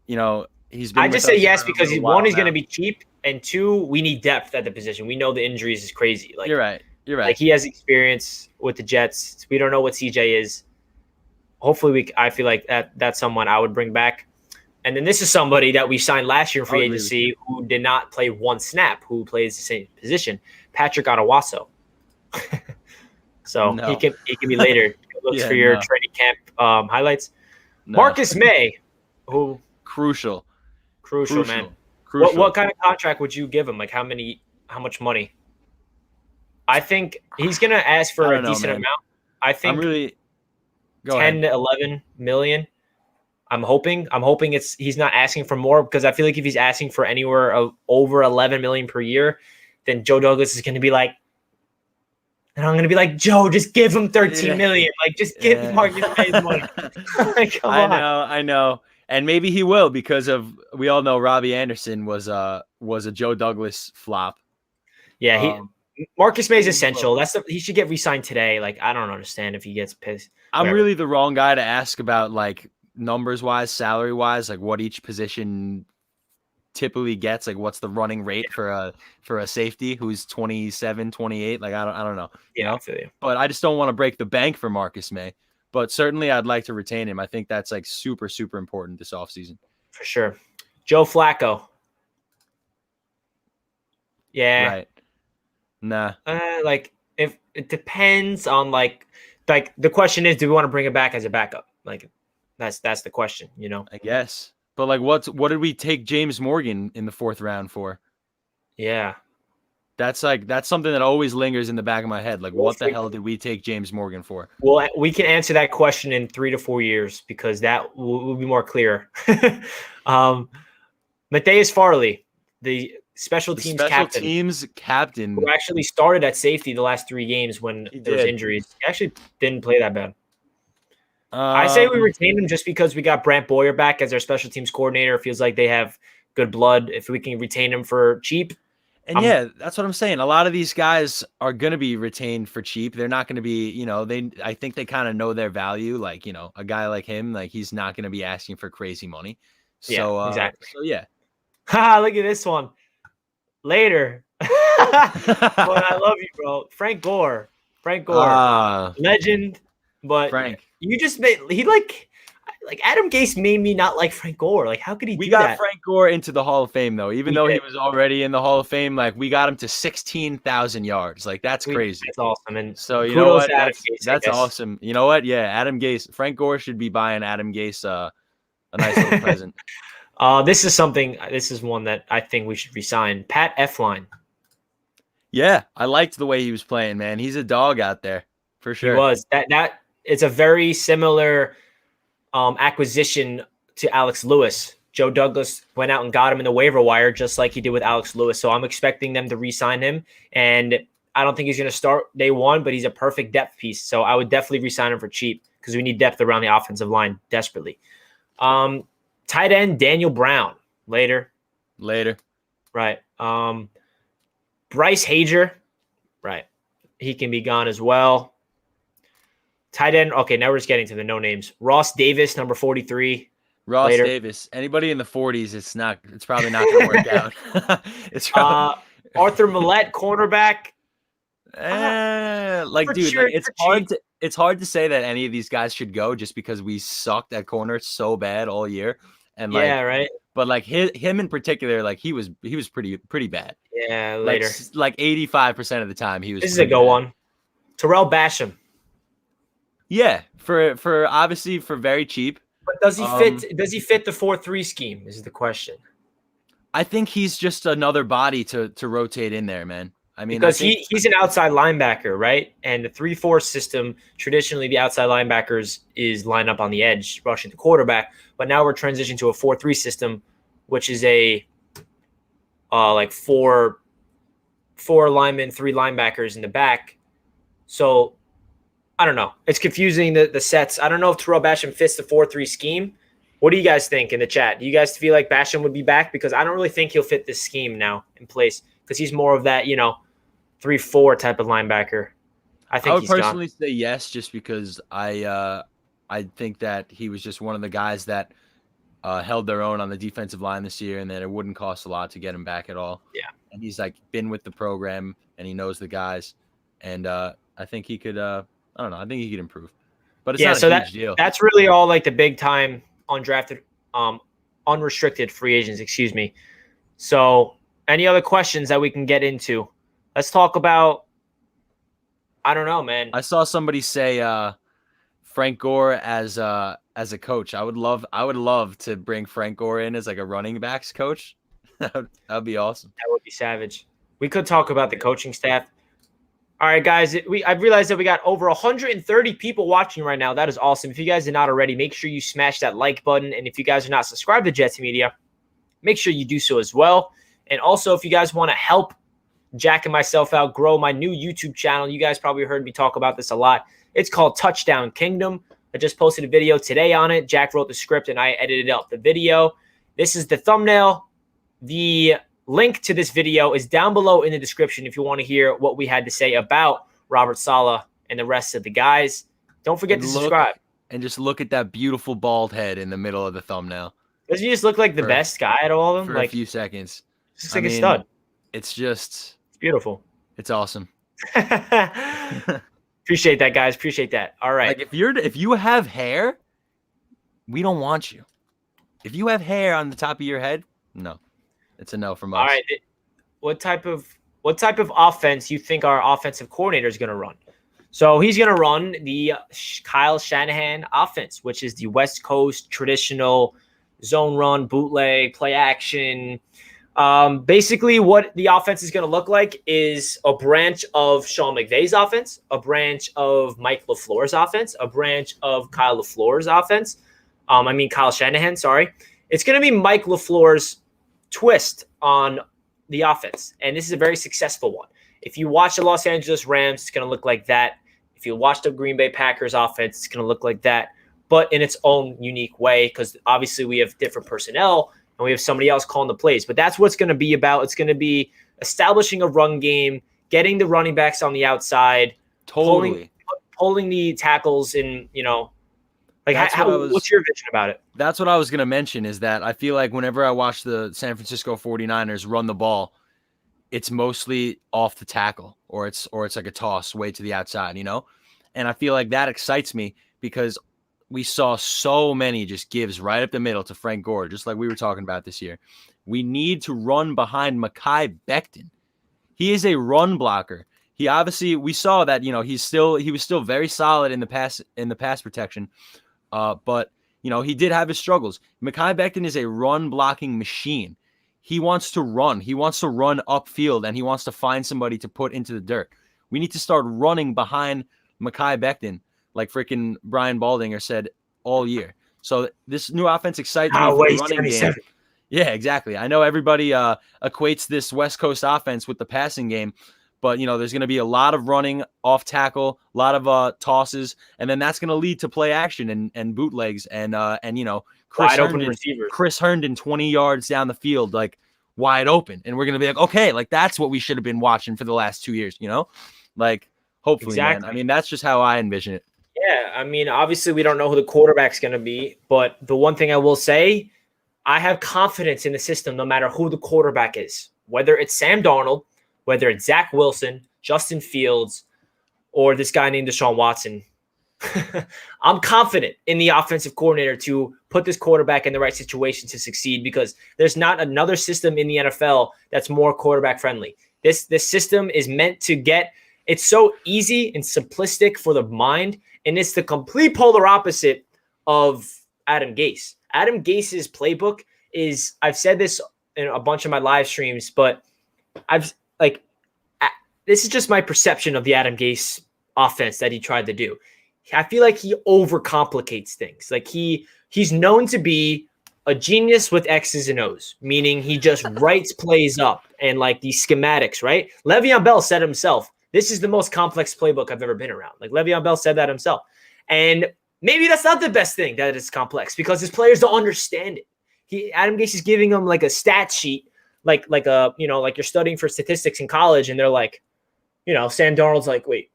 You know, he's been. I just say yes because one, he's going to be cheap, and 2, we need depth at the position. We know the injuries is crazy. Like, You're right. Like he has experience with the Jets. We don't know what CJ is. Hopefully, I feel like that's someone I would bring back. And then this is somebody that we signed last year in free agency who did not play 1 snap, who plays the same position, Patrick Otawasso. So he can be later. Looks for your training camp highlights. No. Marcus May, who crucial, man. What kind of contract would you give him? Like how much money? I think he's gonna ask for a decent amount. I think I'm really 10 to 11 million. I'm hoping he's not asking for more, because I feel like if he's asking for anywhere of over 11 million per year, then Joe Douglas is going to be like, and I'm going to be like, Joe, just give him 13 million. Like, just give Marcus May his money. Like, come on. I know. And maybe he will, because we all know Robbie Anderson was a Joe Douglas flop. Yeah, Marcus May is essential. He should get re-signed today. Like, I don't understand if he gets pissed. I'm really the wrong guy to ask about, like, numbers wise, salary wise, like what each position typically gets, like what's the running rate for a safety who's 27, 28. Like, I don't know. You know? I feel you. But I just don't want to break the bank for Marcus May. But certainly I'd like to retain him. I think that's like super, super important this offseason. For sure. Joe Flacco. Yeah. Right. Nah. Like, if it depends on like the question is, do we want to bring it back as a backup? Like, that's the question, you know? I guess. But like, what did we take James Morgan in the 4th round for? Yeah. That's something that always lingers in the back of my head. Like, what the hell did we take James Morgan for? Well, we can answer that question in 3 to 4 years, because that will be more clear. Mateus Farley, the special teams captain, who actually started at safety the last 3 games when there was injuries. He actually didn't play that bad. I say we retain him just because we got Brant Boyer back as our special teams coordinator. It feels like they have good blood. If we can retain him for cheap. And that's what I'm saying. A lot of these guys are going to be retained for cheap. They're not going to be, I think they kind of know their value. Like, a guy like him, like he's not going to be asking for crazy money. So, exactly. So, yeah. Look at this one. Later. But I love you, bro. Frank Gore. Legend. But Frank. You just made like Adam Gase made me not like Frank Gore. Like, how could he do that? We got Frank Gore into the Hall of Fame, though. Even though he was already in the Hall of Fame, like, we got him to 16,000 yards. Like, that's crazy. That's awesome. And so, you know what? That's awesome. You know what? Yeah, Adam Gase. Frank Gore should be buying Adam Gase a nice little present. This is one that I think we should resign. Pat Elflein. Yeah, I liked the way he was playing, man. He's a dog out there, for sure. He was. That it's a very similar acquisition to Alex Lewis. Joe Douglas went out and got him in the waiver wire, just like he did with Alex Lewis. So I'm expecting them to re-sign him. And I don't think he's going to start day 1, but he's a perfect depth piece. So I would definitely re-sign him for cheap, because we need depth around the offensive line desperately. Tight end Daniel Brown. Later. Right. Bryce Hager. Right. He can be gone as well. Tight end. Okay, now we're just getting to the no names. Ross Davis, number 43. Ross later. Davis. Anybody in the 40s, it's probably not going to work out. It's probably Arthur Millette, cornerback. like, dude, like it's hard to say that any of these guys should go just because we sucked at corner so bad all year. And Yeah, like, right. but like him in particular, like he was pretty bad. Yeah, later. Like 85% of the time he was. This is a go one. Terrell Basham. Yeah, for obviously for very cheap. But does he fit? Does he fit the 4-3 scheme? Is the question. I think he's just another body to rotate in there, man. I mean, because he's an outside linebacker, right? And the 3-4 system, traditionally the outside linebackers is lined up on the edge, rushing the quarterback. But now we're transitioning to a 4-3 system, which is a like four linemen, 3 linebackers in the back. So I don't know. It's confusing the sets. I don't know if Terrell Basham fits the 4-3 scheme. What do you guys think in the chat? Do you guys feel like Basham would be back? Because I don't really think he'll fit this scheme now in place because he's more of that, 3-4 type of linebacker. I would personally say yes, just because I think that he was just one of the guys that held their own on the defensive line this year, and that it wouldn't cost a lot to get him back at all. Yeah, and he's like been with the program and he knows the guys, and I think he could. I don't know. I think he could improve, but it's not a huge deal. That's really all like the big time undrafted, unrestricted free agents. Excuse me. So, any other questions that we can get into? Let's talk about. I don't know, man. I saw somebody say Frank Gore as a coach. I would love to bring Frank Gore in as like a running backs coach. That would be awesome. That would be savage. We could talk about the coaching staff. All right, guys. I've realized that we got over 130 people watching right now. That is awesome. If you guys are not already, make sure you smash that like button. And if you guys are not subscribed to Jets Media, make sure you do so as well. And also, if you guys want to help Jack and myself out grow my new YouTube channel, you guys probably heard me talk about this a lot. It's called Touchdown Kingdom. I just posted a video today on it. Jack wrote the script and I edited up the video. This is the thumbnail. The link to this video is down below in the description if you want to hear what we had to say about Robert Saleh and the rest of the guys. Don't forget to subscribe. And just look at that beautiful bald head in the middle of the thumbnail. Doesn't he just look like the best guy out of all of them? For a few seconds. Just like a stud. It's just... It's beautiful. It's awesome. Appreciate that, guys. Appreciate that. All right. Like if you have hair, we don't want you. If you have hair on the top of your head, no. It's a no from us. All right. What type of offense you think our offensive coordinator is going to run? So he's going to run the Kyle Shanahan offense, which is the West Coast traditional zone run, bootleg, play action. Basically, what the offense is going to look like is a branch of Sean McVay's offense, a branch of Mike Lefleur's offense, a branch of Kyle Shanahan, sorry. It's going to be Mike Lefleur's twist on the offense, and this is a very successful one. If you watch the Los Angeles Rams, it's going to look like that. If you watch the Green Bay Packers offense, it's going to look like that, but in its own unique way, because obviously we have different personnel and we have somebody else calling the plays. But that's what it's going to be about. It's going to be establishing a run game, getting the running backs on the outside, pulling the tackles in, like what's your vision about it? That's what I was going to mention, is that I feel like whenever I watch the San Francisco 49ers run the ball, it's mostly off the tackle or it's like a toss way to the outside, And I feel like that excites me because we saw so many just gives right up the middle to Frank Gore, just like we were talking about this year. We need to run behind Mekhi Becton. He is a run blocker. We saw that, he was still very solid in the pass protection. But he did have his struggles. Mekhi Becton is a run blocking machine. He wants to run. He wants to run upfield, and he wants to find somebody to put into the dirt. We need to start running behind Mekhi Becton, like freaking Brian Baldinger said all year. So this new offense excites me for the running game. Yeah, exactly. I know everybody equates this West Coast offense with the passing game, but there's going to be a lot of running off tackle, a lot of tosses, and then that's going to lead to play action and bootlegs and Chris Herndon 20 yards down the field, like wide open, and we're going to be like, okay, like that's what we should have been watching for the last 2 years, like hopefully, exactly. Man. I mean, that's just how I envision it. Yeah, I mean, obviously we don't know who the quarterback's going to be, but the one thing I will say, I have confidence in the system no matter who the quarterback is, whether it's Sam Darnold, whether it's Zach Wilson, Justin Fields, or this guy named Deshaun Watson. I'm confident in the offensive coordinator to put this quarterback in the right situation to succeed because there's not another system in the NFL that's more quarterback friendly. This system is meant to it's so easy and simplistic for the mind, and it's the complete polar opposite of Adam Gase. Adam Gase's playbook is, I've said this in a bunch of my live streams, but this is just my perception of the Adam Gase offense that he tried to do. I feel like he overcomplicates things. Like he's known to be a genius with X's and O's, meaning he just writes plays up and like these schematics, right? Le'Veon Bell said himself, this is the most complex playbook I've ever been around. Like Le'Veon Bell said that himself. And maybe that's not the best thing that it's complex because his players don't understand it. Adam Gase is giving them like a stat sheet, like you're studying for statistics in college, and they're like, Sam Darnold's like, wait,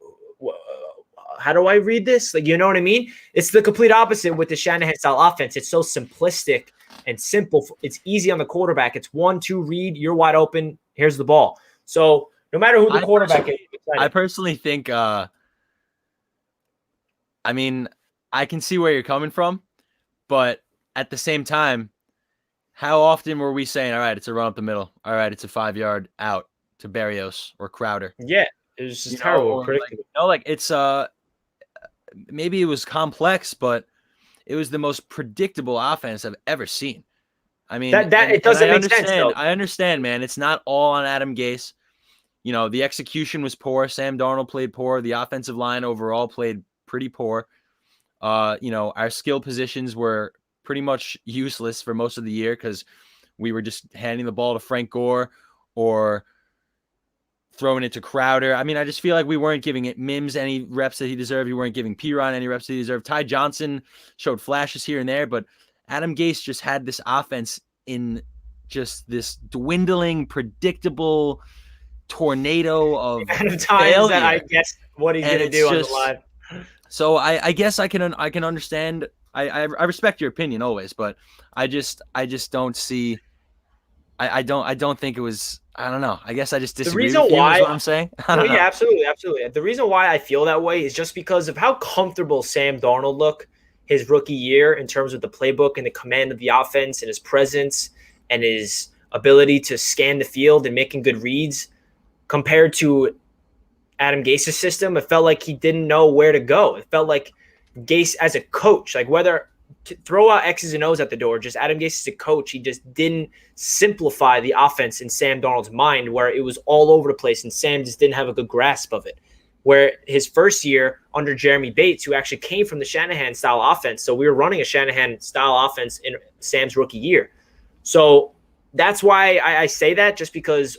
how do I read this? Like, you know what I mean? It's the complete opposite with the Shanahan style offense. It's so simplistic and simple. It's easy on the quarterback. It's 1-2 read. You're wide open. Here's the ball. So no matter who the quarterback is. I personally think, I mean, I can see where you're coming from, but at the same time, how often were we saying, all right, it's a run up the middle. All right, it's a 5-yard out to Berrios or Crowder. Yeah, it was just terrible. It's maybe it was complex, but it was the most predictable offense I've ever seen. I mean, it doesn't make sense, though. I understand, man. It's not all on Adam Gase. The execution was poor. Sam Darnold played poor. The offensive line overall played pretty poor. Our skill positions were pretty much useless for most of the year because we were just handing the ball to Frank Gore or throwing it to Crowder. I mean, I just feel like we weren't giving it Mims any reps that he deserved. We weren't giving Piron any reps that he deserved. Ty Johnson showed flashes here and there, but Adam Gase just had this offense in just this dwindling, predictable tornado of times failure. That I guess what he's going to do on the live. So I guess I can understand. I respect your opinion always, but I just don't see. I don't think it was. I don't know. I guess I just disagree with you is what I'm saying. Yeah, absolutely. The reason why I feel that way is just because of how comfortable Sam Darnold looked his rookie year in terms of the playbook and the command of the offense and his presence and his ability to scan the field and making good reads compared to Adam Gase's system. It felt like he didn't know where to go. It felt like Gase as a coach, like whether throw out X's and O's at the door, just Adam Gase as a coach, he just didn't simplify the offense in Sam Darnold's mind where it was all over the place and Sam just didn't have a good grasp of it. Where his first year under Jeremy Bates, who actually came from the Shanahan style offense. So we were running a Shanahan style offense in Sam's rookie year. So that's why I say that, just because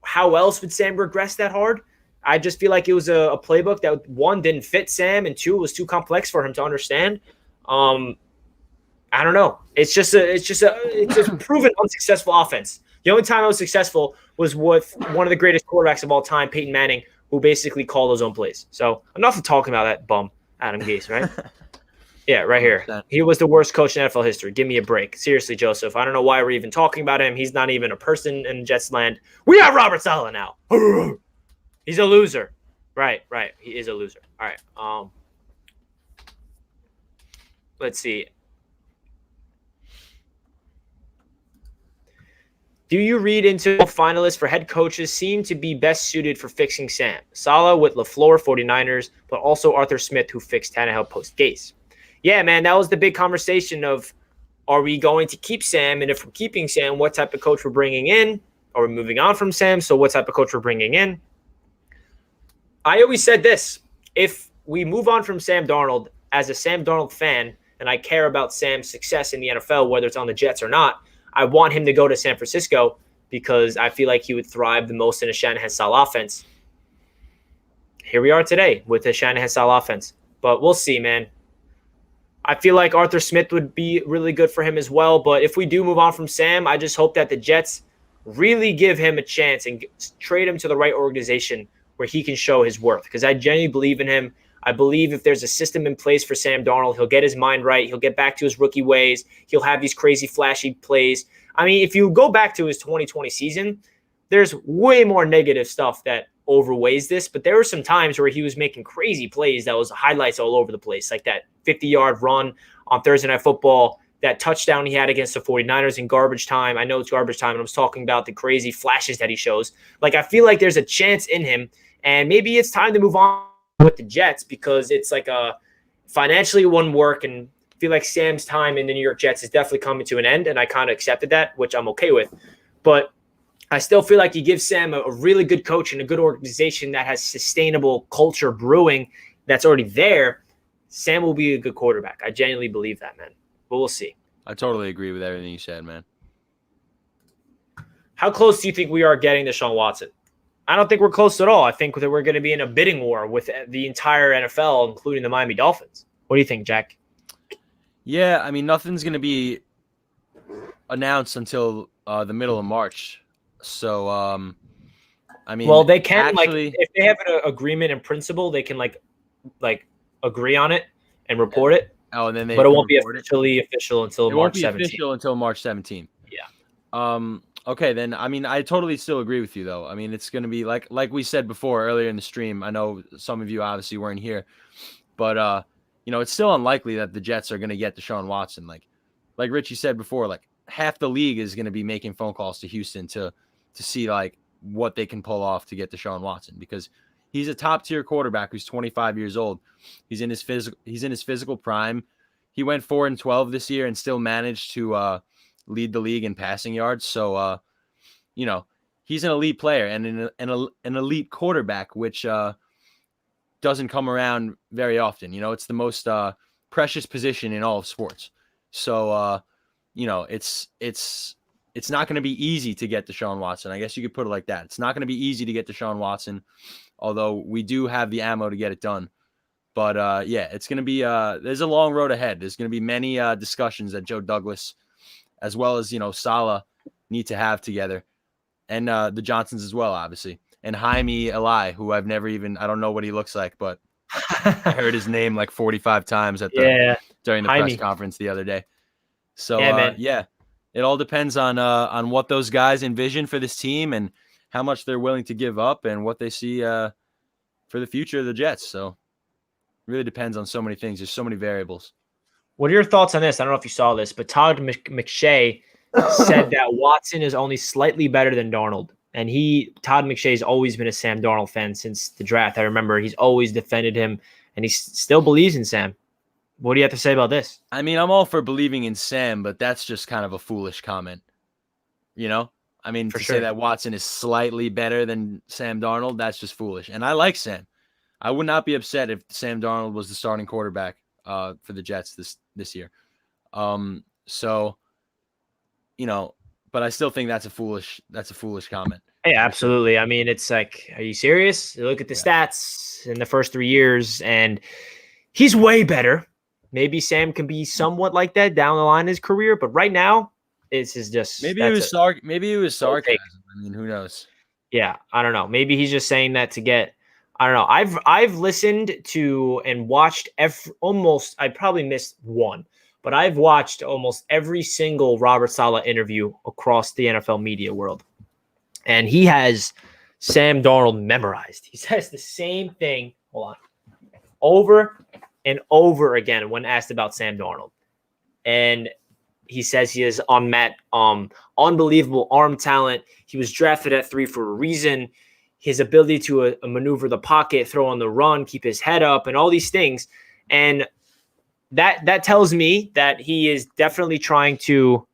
how else would Sam regress that hard? I just feel like it was a playbook that, one, didn't fit Sam, and two, was too complex for him to understand. I don't know. It's just a proven unsuccessful offense. The only time I was successful was with one of the greatest quarterbacks of all time, Peyton Manning, who basically called his own plays. So enough of talking about that bum, Adam Gase, right? Yeah, right here. He was the worst coach in NFL history. Give me a break. Seriously, Joseph. I don't know why we're even talking about him. He's not even a person in Jets land. We have Robert Saleh now. He's a loser. Right. He is a loser. All right. Let's see. Do you read into finalists for head coaches seem to be best suited for fixing Sam? Saleh with Lefleur, 49ers, but also Arthur Smith, who fixed Tannenhil post-Gase. Yeah, man, that was the big conversation of, are we going to keep Sam? And if we're keeping Sam, what type of coach we're bringing in? Are we moving on from Sam? So what type of coach we're bringing in? I always said this. If we move on from Sam Darnold, as a Sam Darnold fan, and I care about Sam's success in the NFL, whether it's on the Jets or not, I want him to go to San Francisco because I feel like he would thrive the most in a Shanahan-style offense. Here we are today with a Shanahan-style offense. But we'll see, man. I feel like Arthur Smith would be really good for him as well. But if we do move on from Sam, I just hope that the Jets really give him a chance and trade him to the right organization where he can show his worth. Because I genuinely believe in him. I believe if there's a system in place for Sam Darnold, he'll get his mind right. He'll get back to his rookie ways. He'll have these crazy, flashy plays. I mean, if you go back to his 2020 season, there's way more negative stuff that overweighs this, but there were some times where he was making crazy plays that was highlights all over the place, like that 50-yard run on Thursday Night Football, that touchdown he had against the 49ers in garbage time. I know it's garbage time, and I was talking about the crazy flashes that he shows. Like, I feel like there's a chance in him, and maybe it's time to move on with the Jets because it's like financially it wouldn't work, and I feel like Sam's time in the New York Jets is definitely coming to an end, and I kind of accepted that, which I'm okay with. But I still feel like you give Sam a really good coach and a good organization that has sustainable culture brewing that's already there, Sam will be a good quarterback. I genuinely believe that, man. But we'll see. I totally agree with everything you said, man. How close do you think we are getting Deshaun Watson? I don't think we're close at all. I think that we're going to be in a bidding war with the entire NFL, including the Miami Dolphins. What do you think, Jack? Yeah, I mean, nothing's going to be announced until the middle of March. So, I mean, well, they can actually, if they have an agreement in principle, they can like agree on it and report it. Oh, and then but it won't be official until March 17th. It won't be official until March 17th. Yeah. Okay, then I mean, I totally still agree with you, though. I mean, it's going to be like we said before earlier in the stream. I know some of you obviously weren't here, but it's still unlikely that the Jets are going to get Deshaun Watson. Like Richie said before, like half the league is going to be making phone calls to Houston to see like what they can pull off to get Deshaun Watson because he's a top tier quarterback who's 25 years old. He's in his physical prime. He went 4-12 this year and still managed to lead the league in passing yards. So, he's an elite player and an elite quarterback, which doesn't come around very often. It's the most precious position in all of sports. So, it's not going to be easy to get Deshaun Watson. I guess you could put it like that. It's not going to be easy to get Deshaun Watson, although we do have the ammo to get it done. But, it's going to be there's a long road ahead. There's going to be many discussions that Joe Douglas, as well as, Saleh, need to have together. And the Johnsons as well, obviously. And Jaime Eli, who I don't know what he looks like, but I heard his name like 45 times during the press conference the other day. So, it all depends on what those guys envision for this team and how much they're willing to give up and what they see for the future of the Jets. So, it really depends on so many things. There's so many variables. What are your thoughts on this? I don't know if you saw this, but Todd McShay said that Watson is only slightly better than Darnold. And Todd McShay has always been a Sam Darnold fan since the draft. I remember he's always defended him, and he still believes in Sam. What do you have to say about this? I mean, I'm all for believing in Sam, but that's just kind of a foolish comment. I mean, say that Watson is slightly better than Sam Darnold, that's just foolish. And I like Sam. I would not be upset if Sam Darnold was the starting quarterback for the Jets this year. But I still think that's a foolish comment. Yeah, absolutely. I mean, it's like, are you serious? You look at the stats in the first 3 years, and he's way better. Maybe Sam can be somewhat like that down the line in his career, but right now, it's just maybe it was sarcasm. I mean, who knows? Yeah, I don't know. Maybe he's just saying that to get. I don't know. I've listened to and watched almost. I probably missed one. But I've watched almost every single Robert Saleh interview across the NFL media world. And he has Sam Darnold memorized. He says the same thing, over and over again when asked about Sam Darnold. And he says he has unbelievable arm talent. He was drafted at 3 for a reason. His ability to maneuver the pocket, throw on the run, keep his head up, and all these things. And that tells me that he is definitely trying to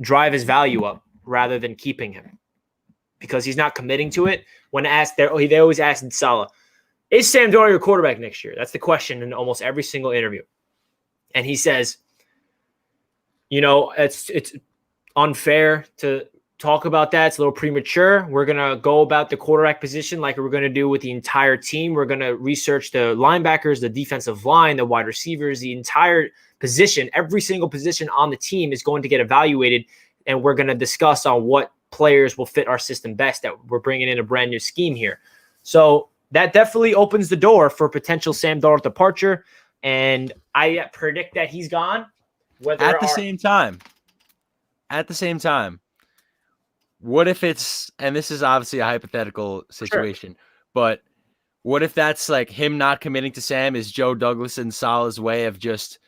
drive his value up rather than keeping him because he's not committing to it. When asked, they always ask Saleh, is Sam Darnold your quarterback next year? That's the question in almost every single interview. And he says, it's unfair to talk about that. It's a little premature. We're going to go about the quarterback position like we're going to do with the entire team. We're going to research the linebackers, the defensive line, the wide receivers, the entire position. Every single position on the team is going to get evaluated, and we're going to discuss on what players will fit our system best that we're bringing in a brand new scheme here. So that definitely opens the door for potential Sam Darnold departure. And I predict that he's gone. At the same time, what if it's, and this is obviously a hypothetical situation, but what if that's like him not committing to Sam is Joe Douglas and Saleh's way of just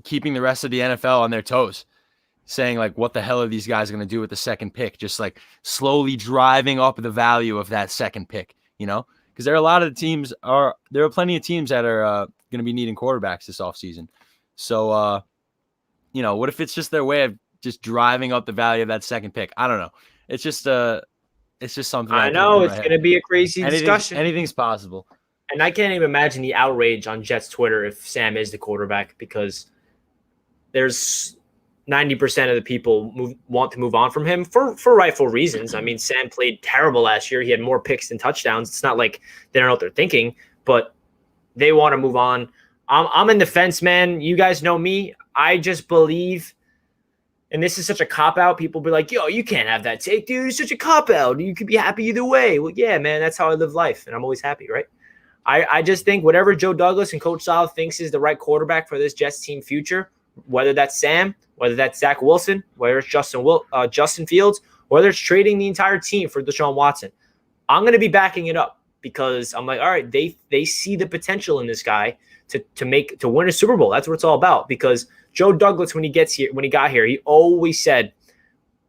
keeping the rest of the NFL on their toes, saying like, what the hell are these guys going to do with the second pick? Just like slowly driving up the value of that second pick, because there are plenty of teams that are going to be needing quarterbacks this offseason. So, what if it's just their way of just driving up the value of that second pick? I don't know. It's just something. I know it's going to be a crazy discussion. Anything's possible. And I can't even imagine the outrage on Jets Twitter if Sam is the quarterback, because there's 90% of the people want to move on from him for rightful reasons. I mean, Sam played terrible last year. He had more picks than touchdowns. It's not like they don't know what they're thinking, but they want to move on. I'm in the fence, man. You guys know me. I just believe, and this is such a cop-out. People be like, yo, you can't have that take, dude. It's such a cop-out. You could be happy either way. Well, yeah, man, that's how I live life, and I'm always happy, right? I just think whatever Joe Douglas and Coach Saleh thinks is the right quarterback for this Jets team future, whether that's Sam, whether that's Zach Wilson, whether it's Justin Fields, whether it's trading the entire team for Deshaun Watson, I'm going to be backing it up, because I'm like, all right, they see the potential in this guy to win a Super Bowl. That's what it's all about. Because Joe Douglas, when he got here, he always said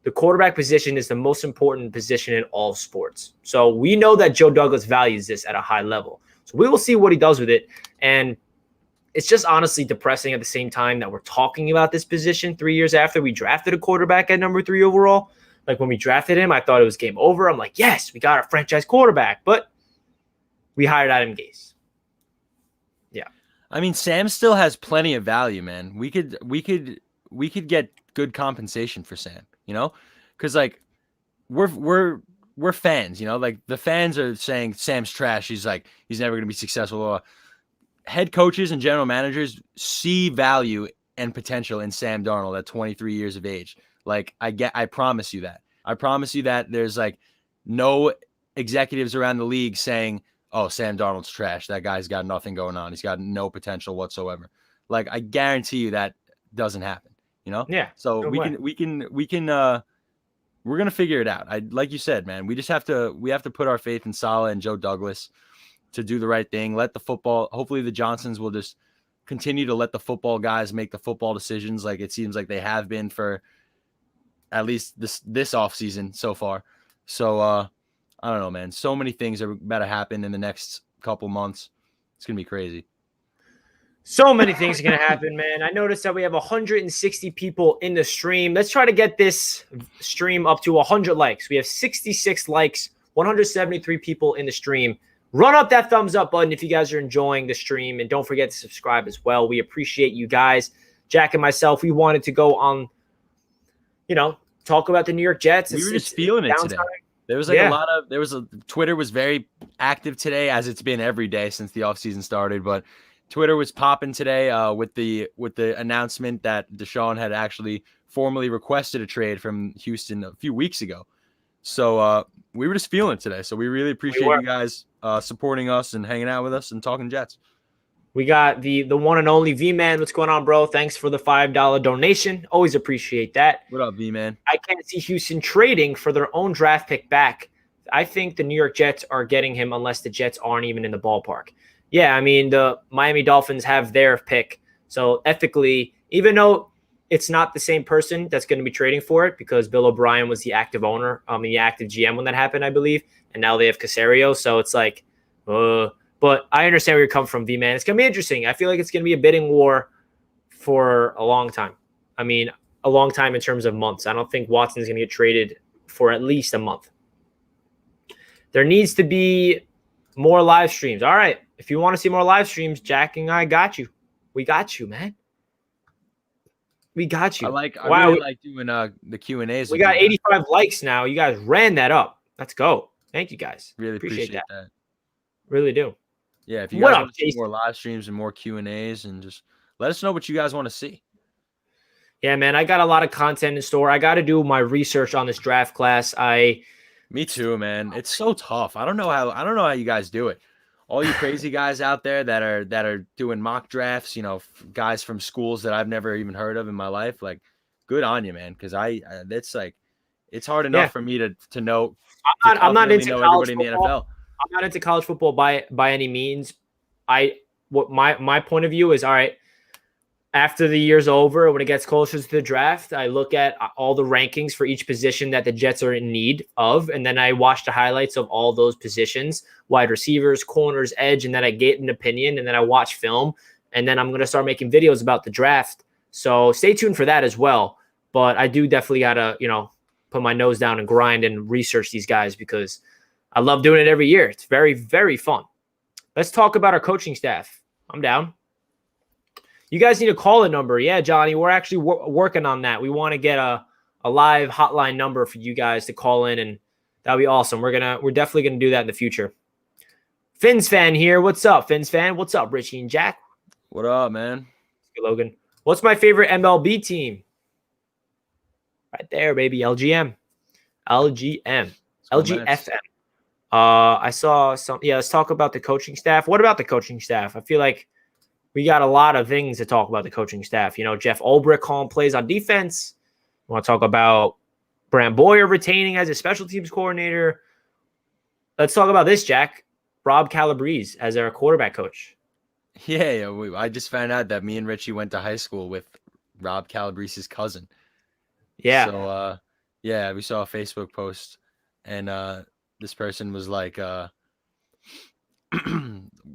the quarterback position is the most important position in all sports. So we know that Joe Douglas values this at a high level. So we will see what he does with it. And it's just honestly depressing at the same time that we're talking about this position 3 years after we drafted a quarterback at number 3 overall. Like when we drafted him, I thought it was game over. I'm like, yes, we got a franchise quarterback, but we hired Adam Gase. Yeah. I mean, Sam still has plenty of value, man. We could get good compensation for Sam, because like we're fans, like the fans are saying Sam's trash. He's never going to be successful. Head coaches and general managers see value and potential in Sam Darnold at 23 years of age. Like I promise you that. I promise you that there's like no executives around the league saying, oh, Sam Darnold's trash. That guy's got nothing going on. He's got no potential whatsoever. Like I guarantee you that doesn't happen, Yeah. So no we're going to figure it out. Like you said, man, we have to put our faith in Saleh and Joe Douglas to do the right thing. Hopefully the Johnsons will just continue to let the football guys make the football decisions, like it seems like they have been for at least this offseason so far. So I don't know, man. So many things are about to happen in the next couple months. It's going to be crazy. So many things are going to happen, man. I noticed that we have 160 people in the stream. Let's try to get this stream up to 100 likes. We have 66 likes, 173 people in the stream. Run up that thumbs up button if you guys are enjoying the stream, and don't forget to subscribe as well. We appreciate you guys. Jack and myself, we wanted to go on, talk about the New York Jets. We were just feeling it today. There was Twitter was very active today, as it's been every day since the offseason started, but Twitter was popping today with the announcement that Deshaun had actually formally requested a trade from Houston a few weeks ago. So we were just feeling it today. So we really appreciate you guys supporting us and hanging out with us and talking Jets. We got the one and only V-Man. What's going on, bro? Thanks for the $5 donation. Always appreciate that. What up, V-Man? I can't see Houston trading for their own draft pick back. I think the New York Jets are getting him unless the Jets aren't even in the ballpark. Yeah, I mean, the Miami Dolphins have their pick. So ethically, even though it's not the same person that's going to be trading for it, because Bill O'Brien was the active owner, the active GM when that happened, I believe. And now they have Caserio. So it's like, but I understand where you're coming from, V-Man. It's going to be interesting. I feel like it's going to be a bidding war for a long time. I mean, a long time in terms of months. I don't think Watson's going to get traded for at least a month. There needs to be more live streams. All right. If you want to see more live streams, Jack and I got you. We got you, man. We got you. I really like doing the Q&As. We got 85 likes now. You guys ran that up. Let's go. Thank you, guys. Really appreciate that. Really do. Yeah, if you guys want to see more live streams and more Q&As, and just let us know what you guys want to see. Yeah, man, I got a lot of content in store. I got to do my research on this draft class. I Me too, man. It's so tough. I don't know how you guys do it. All you crazy guys out there that are doing mock drafts, guys from schools that I've never even heard of in my life, like good on you, man, cuz it's like it's hard enough Yeah, for me to know to I'm not confidently into know college everybody in the football. NFL. I'm not into college football by any means. I what my point of view is, all right, after the year's over, when it gets closer to the draft, I look at all the rankings for each position that the Jets are in need of, and then I watch the highlights of all those positions, wide receivers, corners, edge, and then I get an opinion, and then I watch film, and then I'm going to start making videos about the draft. So stay tuned for that as well. But I do definitely got to, put my nose down and grind and research these guys because I love doing it every year. It's very, very fun. Let's talk about our coaching staff. I'm down. You guys need a call-in number. Yeah, Johnny, we're actually working on that. We want to get a live hotline number for you guys to call in, and that'd be awesome. We're definitely gonna do that in the future. Fins fan here. What's up, Fins fan? What's up, Richie and Jack? What up, man? Logan. What's my favorite MLB team? Right there, baby. LGM. LGFM. I saw some. Yeah, let's talk about the coaching staff. What about the coaching staff? I feel like we got a lot of things to talk about the coaching staff. Jeff Ulbrich calling plays on defense. We want to talk about Brant Boyer retaining as a special teams coordinator. Let's talk about this, Jack. Rob Calabrese as our quarterback coach. Yeah, I just found out that me and Richie went to high school with Rob Calabrese's cousin. Yeah. So, yeah, we saw a Facebook post, and this person was like,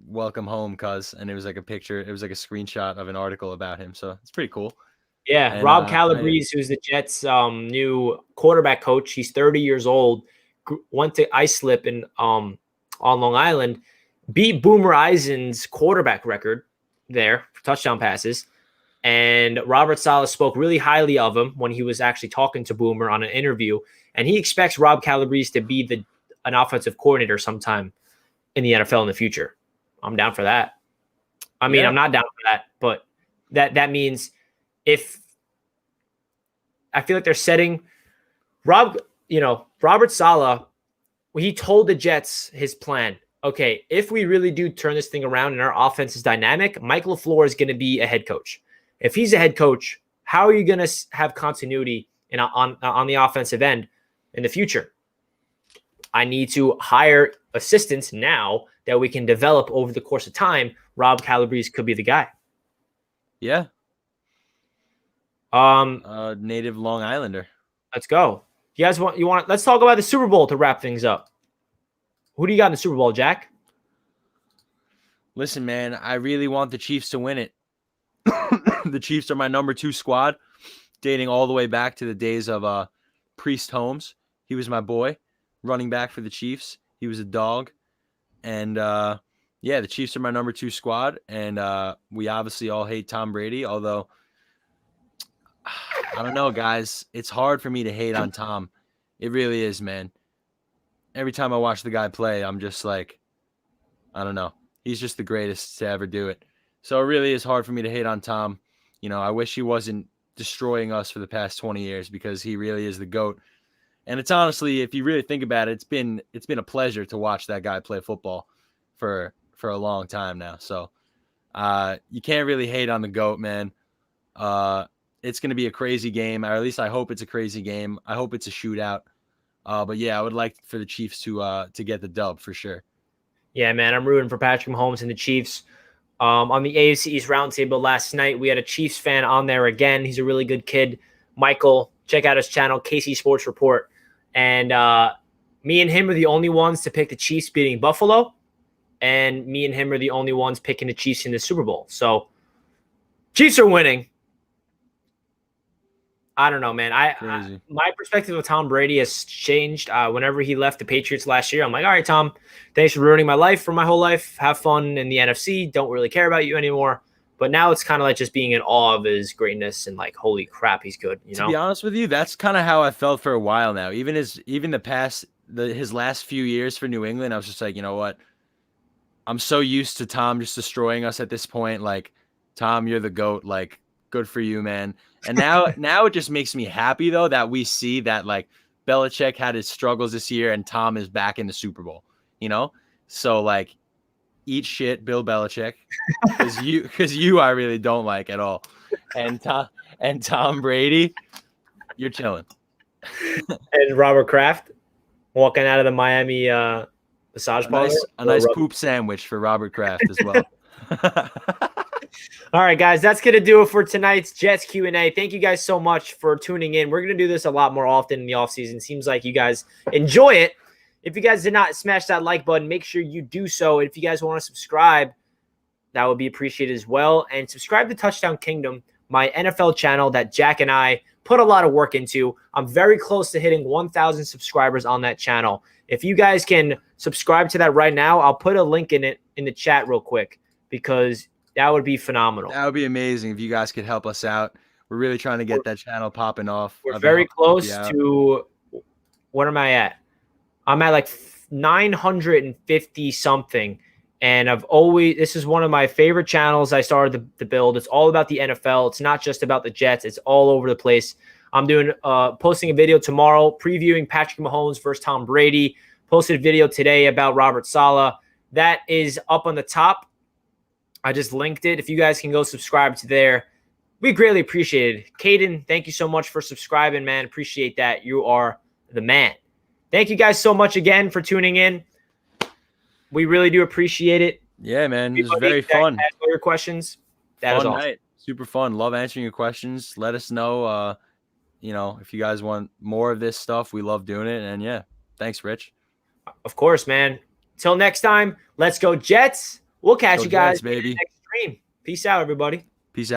welcome home, cuz, and it was like a picture. It was like a screenshot of an article about him. So it's pretty cool. Yeah, And, Rob Calabrese, who's the Jets' new quarterback coach. He's 30 years old. Went to Islip on Long Island, beat Boomer Eisen's quarterback record there for touchdown passes. And Robert Saleh spoke really highly of him when he was actually talking to Boomer on an interview. And he expects Rob Calabrese to be an offensive coordinator sometime in the NFL in the future. I'm down for that. I mean, I'm not down for that, but that means if I feel like they're setting Robert Saleh, he told the Jets his plan. Okay, if we really do turn this thing around and our offense is dynamic, Mike Lefleur is going to be a head coach. If he's a head coach, how are you going to have continuity on the offensive end in the future? I need to hire assistants now that we can develop over the course of time. Rob Calabrese could be the guy. Yeah. Native Long Islander. Let's go. Let's talk about the Super Bowl to wrap things up. Who do you got in the Super Bowl, Jack? Listen, man, I really want the Chiefs to win it. The Chiefs are my number 2 squad, dating all the way back to the days of Priest Holmes. He was my boy, running back for the Chiefs. He was a dog. And, the Chiefs are my number 2 squad. And we obviously all hate Tom Brady, although I don't know, guys. It's hard for me to hate on Tom. It really is, man. Every time I watch the guy play, I'm just like, I don't know. He's just the greatest to ever do it. So it really is hard for me to hate on Tom. I wish he wasn't destroying us for the past 20 years because he really is the GOAT. And it's honestly, if you really think about it, it's been a pleasure to watch that guy play football for a long time now. So you can't really hate on the GOAT, man. It's going to be a crazy game, or at least I hope it's a crazy game. I hope it's a shootout. But yeah, I would like for the Chiefs to get the dub for sure. Yeah, man, I'm rooting for Patrick Mahomes and the Chiefs. On the AFC East roundtable last night, we had a Chiefs fan on there again. He's a really good kid. Michael, check out his channel, KC Sports Report. And me and him are the only ones to pick the Chiefs beating Buffalo. And me and him are the only ones picking the Chiefs in the Super Bowl. So Chiefs are winning. I don't know, man. My perspective of Tom Brady has changed. Whenever he left the Patriots last year, I'm like, all right, Tom, thanks for ruining my life for my whole life. Have fun in the NFC. Don't really care about you anymore. But now it's kind of like just being in awe of his greatness and like, holy crap, he's good. To be honest with you, that's kind of how I felt for a while now. Even his last few years for New England, I was just like, you know what? I'm so used to Tom just destroying us at this point. Like, Tom, you're the GOAT. Like, good for you, man. And now it just makes me happy though that we see that like Belichick had his struggles this year, and Tom is back in the Super Bowl. So like, eat shit, Bill Belichick, because you I really don't like at all, and Tom Brady, you're chilling. And Robert Kraft walking out of the Miami massage parlor. A nice poop sandwich for Robert Kraft as well. All right, guys, that's going to do it for tonight's Jets Q&A. Thank you guys so much for tuning in. We're going to do this a lot more often in the offseason. Seems like you guys enjoy it. If you guys did not smash that like button, make sure you do so. If you guys want to subscribe, that would be appreciated as well. And subscribe to Touchdown Kingdom, my NFL channel that Jack and I put a lot of work into. I'm very close to hitting 1,000 subscribers on that channel. If you guys can subscribe to that right now, I'll put a link in the chat real quick, because that would be phenomenal. That would be amazing if you guys could help us out. We're really trying to get that channel popping off. We're very close to, what am I at? I'm at like 950 something. And this is one of my favorite channels I started to build. It's all about the NFL. It's not just about the Jets. It's all over the place. I'm doing posting a video tomorrow previewing Patrick Mahomes versus Tom Brady. Posted a video today about Robert Saleh. That is up on the top. I just linked it. If you guys can go subscribe to there, we greatly appreciate it. Caden, thank you so much for subscribing, man. Appreciate that. You are the man. Thank you guys so much again for tuning in. We really do appreciate it. Yeah, man. It was very fun. Ask all your questions. That was awesome. Night. Super fun. Love answering your questions. Let us know, if you guys want more of this stuff. We love doing it. And yeah, thanks, Rich. Of course, man. Till next time, let's go Jets. We'll catch you guys baby. in the next stream. Peace out, everybody.